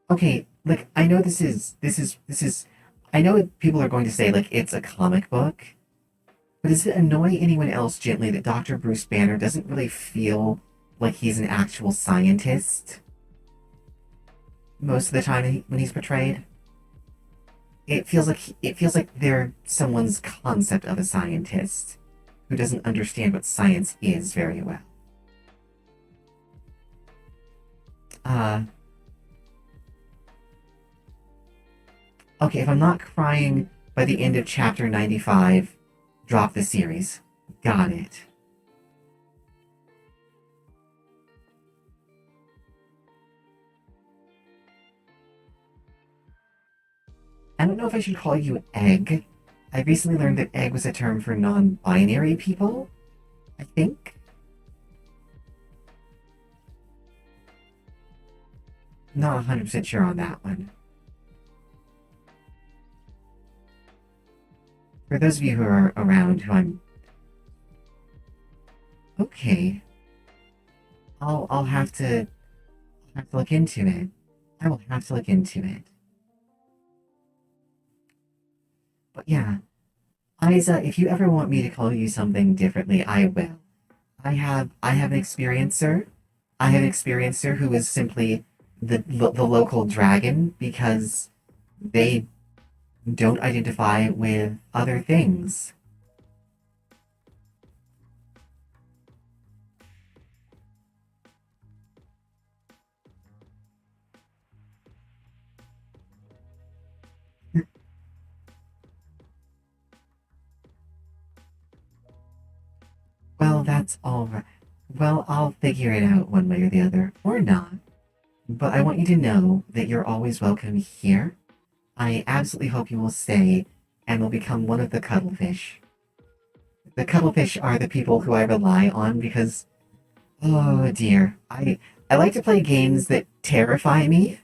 okay, like I know this is I know people are going to say like it's a comic book, but does it annoy anyone else gently that Dr. Bruce Banner doesn't really feel like he's an actual scientist most of the time when he's portrayed? It feels like they're someone's concept of a scientist who doesn't understand what science is very well. Uh, okay, if I'm not crying by the end of chapter 95, drop the series. Got it. I don't know if I should call you Egg. I recently learned that egg was a term for non-binary people, I think. Not 100% sure on that one. For those of you who are around who I'm... Okay. I'll have to look into it. I will have to look into it. But yeah, Isa, if you ever want me to call you something differently, I will. I have an experiencer. I have an experiencer who is simply the local dragon because they don't identify with other things. Well, that's all right. Well, I'll figure it out one way or the other, or not. But I want you to know that you're always welcome here. I absolutely hope you will stay and will become one of the cuttlefish. The cuttlefish are the people who I rely on because, oh dear, I like to play games that terrify me.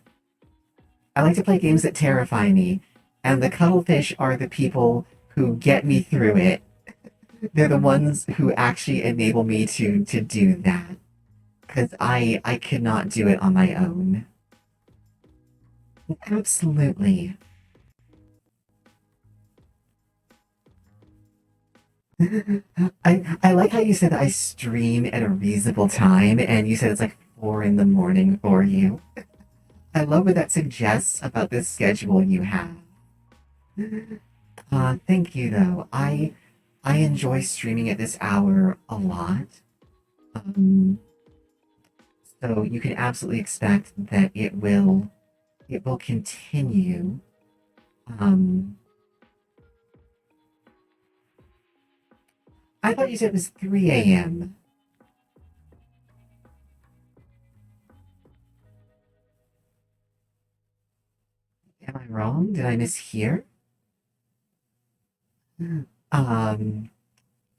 I like to play games that terrify me, and the cuttlefish are the people who get me through it. They're the ones who actually enable me to do that. Because I could not do it on my own. Absolutely. I like how you said that I stream at a reasonable time, and you said it's like 4 in the morning for you. I love what that suggests about the schedule you have. Thank you though. I enjoy streaming at this hour a lot. Um, so you can absolutely expect that it will continue. Um, I thought you said it was 3 a.m. Am I wrong? Did I mishear? Um,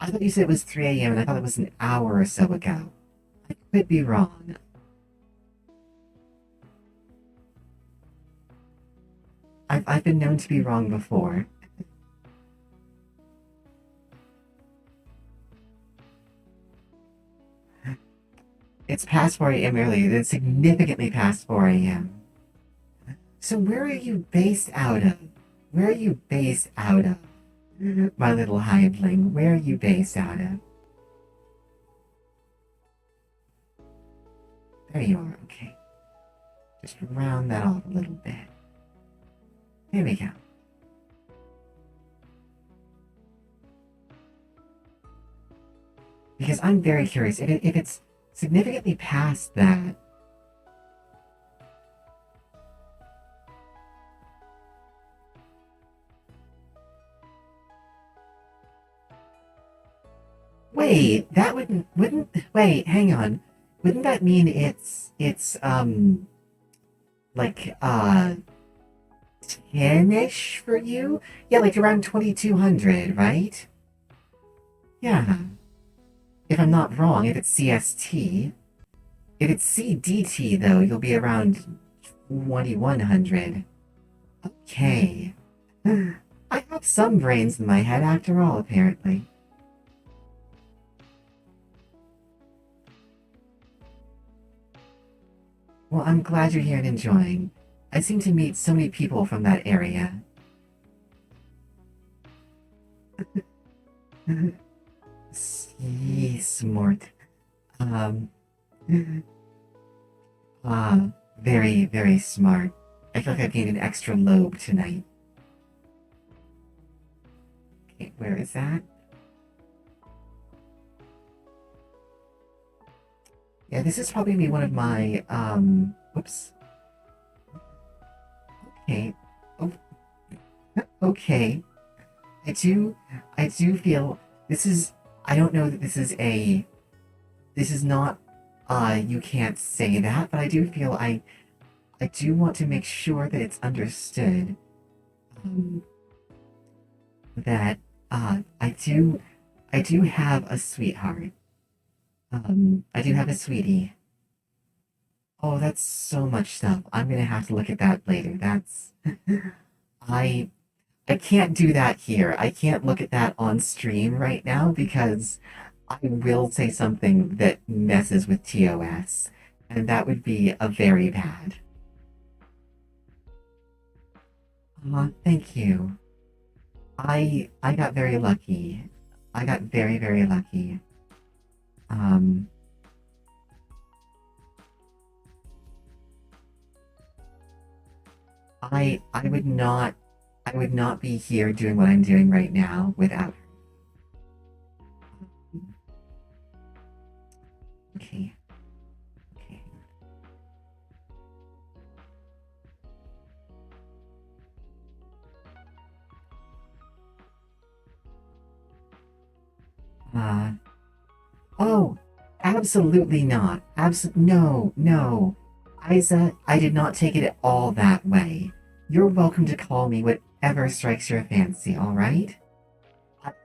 I thought you said it was 3 a.m. and I thought it was an hour or so ago. I could be wrong. I've been known to be wrong before. It's past 4 a.m. earlier. It's significantly past 4 a.m. So where are you based out of? Where are you based out of? My little hiveling, where are you based out of? There you are, okay. Just round that off a little bit. There we go. Because I'm very curious, if it's significantly past that, wait, that wouldn't, wait, hang on. Wouldn't that mean like, 10-ish for you? Yeah, like around 2200, right? Yeah. If I'm not wrong, if it's CST. If it's CDT, though, you'll be around 2100. Okay. I have some brains in my head after all, apparently. Well, I'm glad you're here and enjoying. I seem to meet so many people from that area. Smart. Um, very, very smart. I feel like I've gained an extra lobe tonight. Okay, where is that? Yeah, this is probably be one of my, whoops. Okay. Oh, okay. I do feel this is, I don't know that this is not, you can't say that, but I do feel I do want to make sure that it's understood. Um, that I do have a sweetheart. I do have a sweetie. Oh, that's so much stuff. I'm gonna have to look at that later. That's I I can't do that here. I can't look at that on stream right now because I will say something that messes with TOS, and that would be a very bad. Thank you. I got very lucky. I got very, very lucky. Um I would not be here doing what I'm doing right now without her. Okay. Okay. Uh oh, absolutely not. No, no. Isa, I did not take it at all that way. You're welcome to call me whatever strikes your fancy, all right?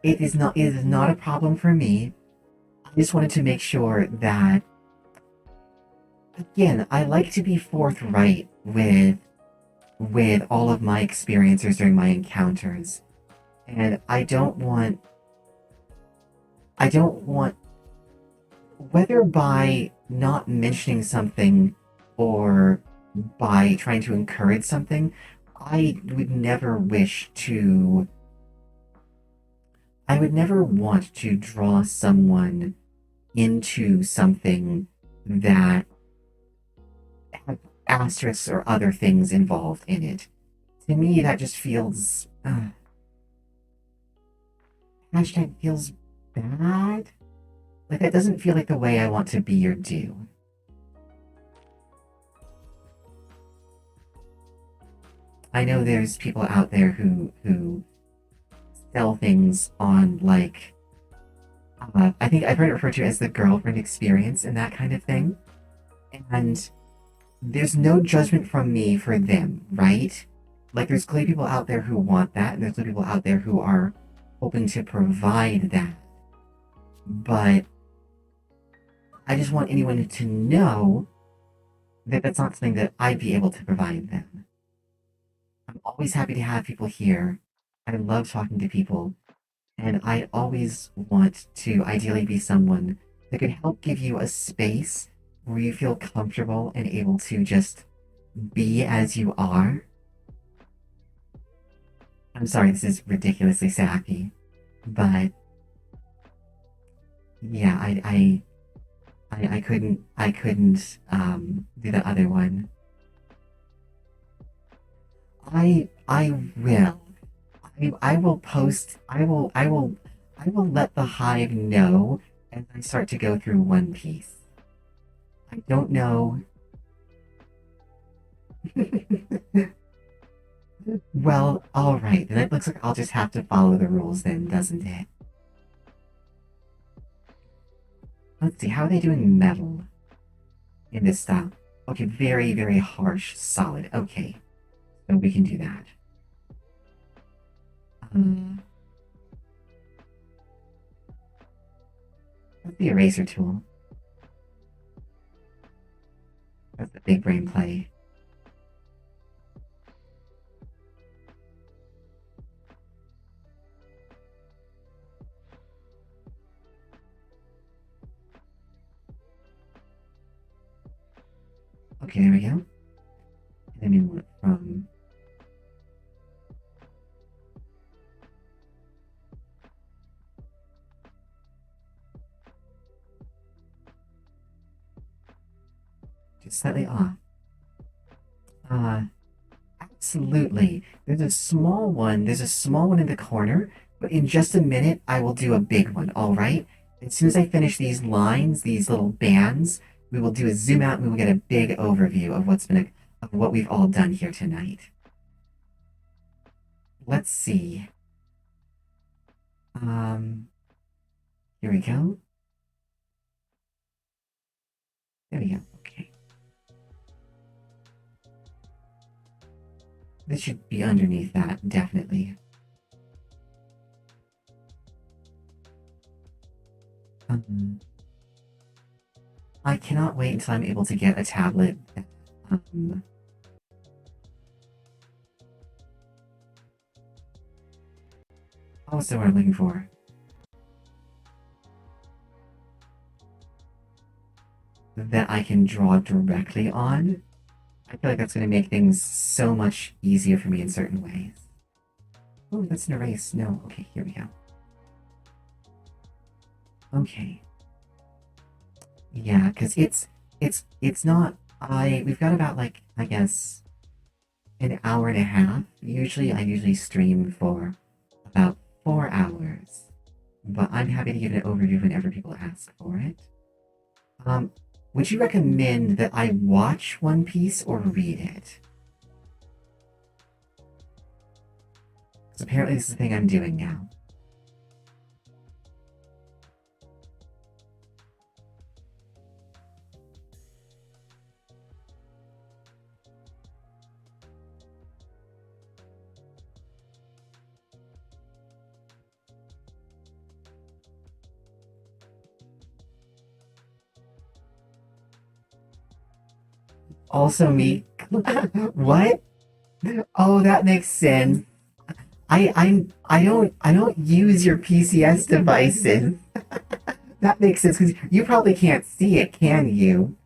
It is not a problem for me. I just wanted to make sure that again, I like to be forthright with all of my experiences during my encounters. And I don't want whether by not mentioning something or by trying to encourage something, I would never wish to. I would never want to draw someone into something that had asterisks or other things involved in it. To me, that just feels. Hashtag feels bad. Like, that doesn't feel like the way I want to be or do. I know there's people out there who sell things on, like, I think I've heard it referred to as the girlfriend experience and that kind of thing. And there's no judgment from me for them, right? Like, there's clearly people out there who want that, and there's clearly people out there who are hoping to provide that. But I just want anyone to know that that's not something that I'd be able to provide them. I'm always happy to have people here. I love talking to people, and I always want to ideally be someone that could help give you a space where you feel comfortable and able to just be as you are. I'm sorry, this is ridiculously sappy, but yeah, I couldn't do the other one. I will. I will post I will let the hive know as I start to go through One Piece. I don't know. Well, alright, then it looks like I'll just have to follow the rules then, doesn't it? Let's see, how are they doing metal in this style? Okay, very, very harsh, solid. Okay, so we can do that. That's the eraser tool. That's the big brain play. Okay, there we go. And then we went from just slightly off. Absolutely. There's a small one. There's a small one in the corner, but in just a minute, I will do a big one, all right? As soon as I finish these lines, these little bands, we will do a zoom out and we will get a big overview of of what we've all done here tonight. Let's see. Here we go. There we go. Okay. This should be underneath that, definitely. I cannot wait until I'm able to get a tablet. Um, also, what I'm looking for. That I can draw directly on. I feel like that's going to make things so much easier for me in certain ways. Oh, that's an erase. No. Okay, here we go. Okay. Yeah, because it's not. We've got about like I guess an hour and a half. I usually stream for about 4 hours, but I'm happy to give an overview whenever people ask for it. Um, would you recommend that I watch One Piece or read it? Because apparently this is the thing I'm doing now. Also me. What? Oh, that makes sense. I don't use your PCS devices. That makes sense because you probably can't see it, can you?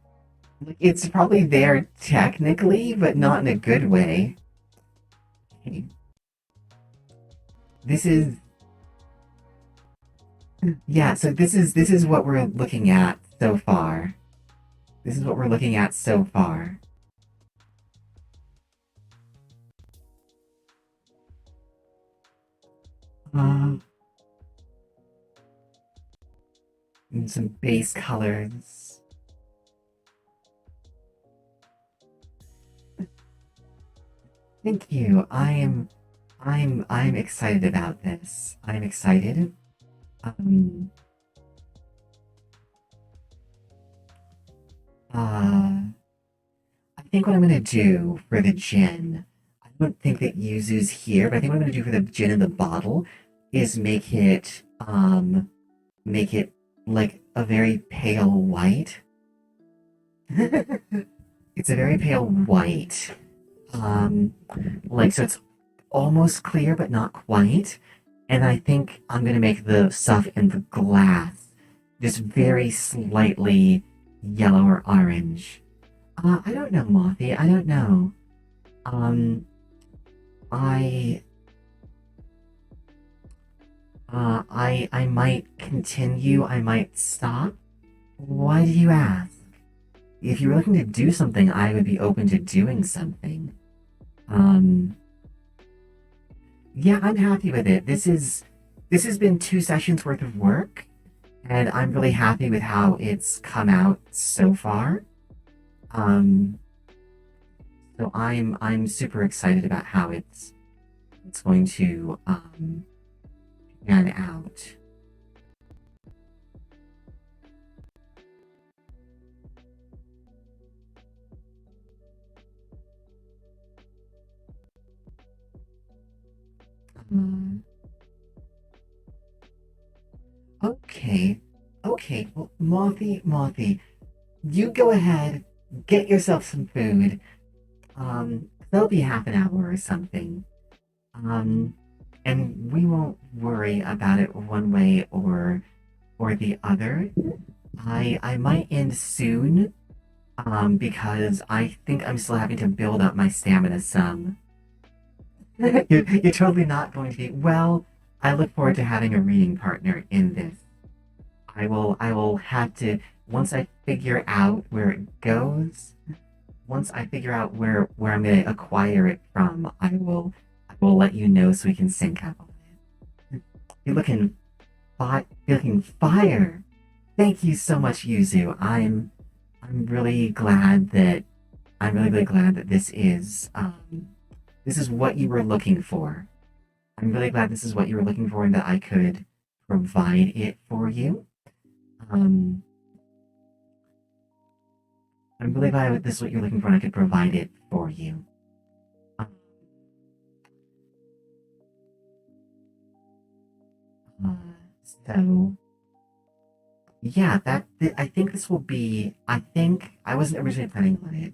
Like, it's probably there technically, but not in a good way. Okay. This is yeah. So this is what we're looking at so far. This is what we're looking at so far. Um, and some base colors. Thank you. I'm excited about this. I'm excited. Um, I think what I'm gonna do for the gin, I don't think that Yuzu's here, but I think what I'm gonna do for the gin in the bottle is make it like a very pale white. It's a very pale white. Like so it's almost clear but not quite. And I think I'm gonna make the stuff in the glass just very slightly yellow or orange. I don't know, Mothy. I don't know. Um, I, I might continue. I might stop. Why do you ask? If you were looking to do something, I would be open to doing something. Um, yeah, I'm happy with it. This has been 2 sessions worth of work, and I'm really happy with how it's come out so far. Um, so I'm super excited about how it's going to pan out. Um, okay, okay. Well, Mothy, you go ahead, get yourself some food. There'll be half an hour or something. Um, and we won't worry about it one way or the other. I might end soon, because I think I'm still having to build up my stamina some. You're totally not going to be. Well, I look forward to having a reading partner in this. I will have to once I figure out where it goes. Once I figure out where I'm gonna acquire it from, I will let you know so we can sync up on it. You're looking fire. Thank you so much, Yuzu. I'm really glad that really glad that this is what you were looking for. I'm really glad this is what you were looking for and that I could provide it for you. Um, I'm really glad this is what you're looking for and I could provide it for you. Um, uh, so, yeah, I think this will be. I think I wasn't originally planning on it,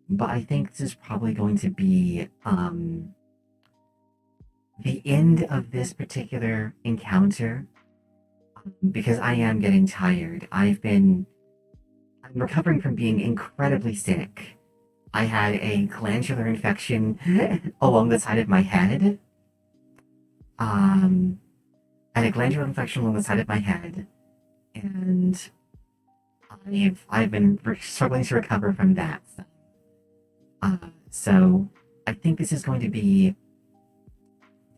but I think this is probably going to be the end of this particular encounter because I am getting tired. I'm recovering from being incredibly sick. I had a glandular infection along the side of my head. Um, I had a glandular infection along the side of my head, and I've been struggling to recover from that. So I think this is going to be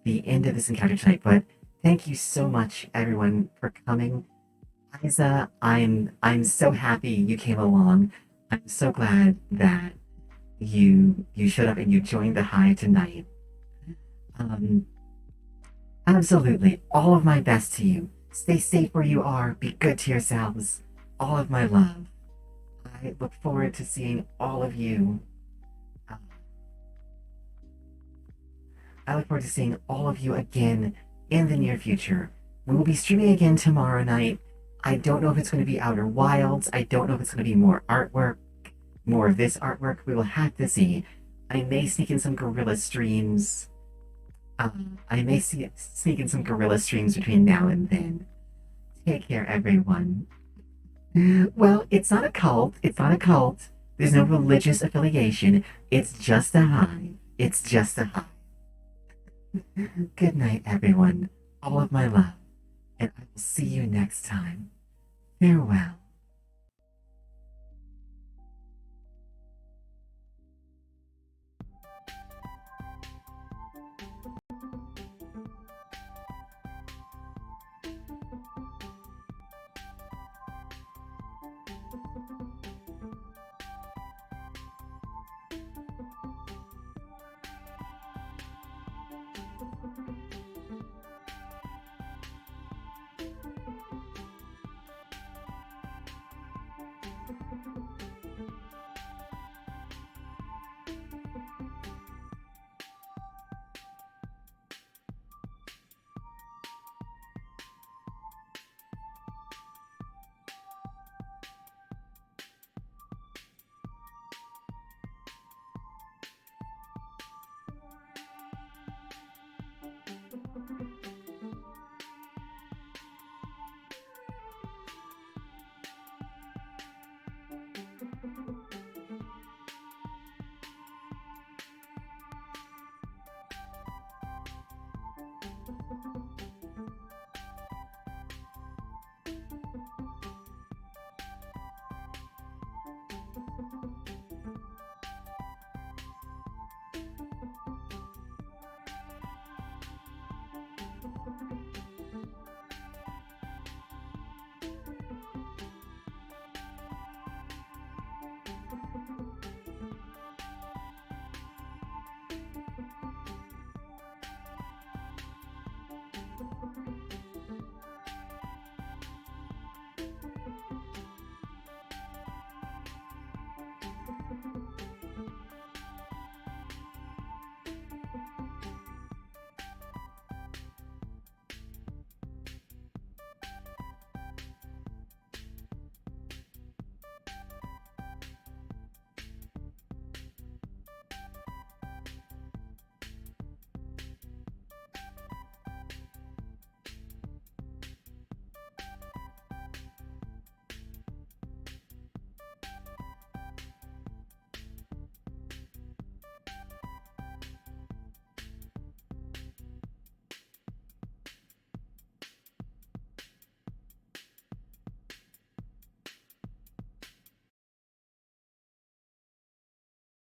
the end of this encounter tonight. But thank you so much, everyone, for coming. Isa, I'm so happy you came along. I'm so glad that you showed up and you joined the hive tonight. Um, Absolutely, all of my best to you. Stay safe where you are. Be good to yourselves. All of my love. I look forward to seeing all of you. uh, I look forward to seeing all of you again in the near future. We will be streaming again tomorrow night. I don't know if it's going to be Outer Wilds. I don't know if it's going to be more artwork, more of this artwork. We will have to see. I may sneak in some guerrilla streams. Sneak in some guerrilla streams between now and then. Take care, everyone. Well, it's not a cult. It's not a cult. There's no religious affiliation. It's just a hive. It's just a hive. Good night, everyone. All of my love. And I will see you next time. Farewell.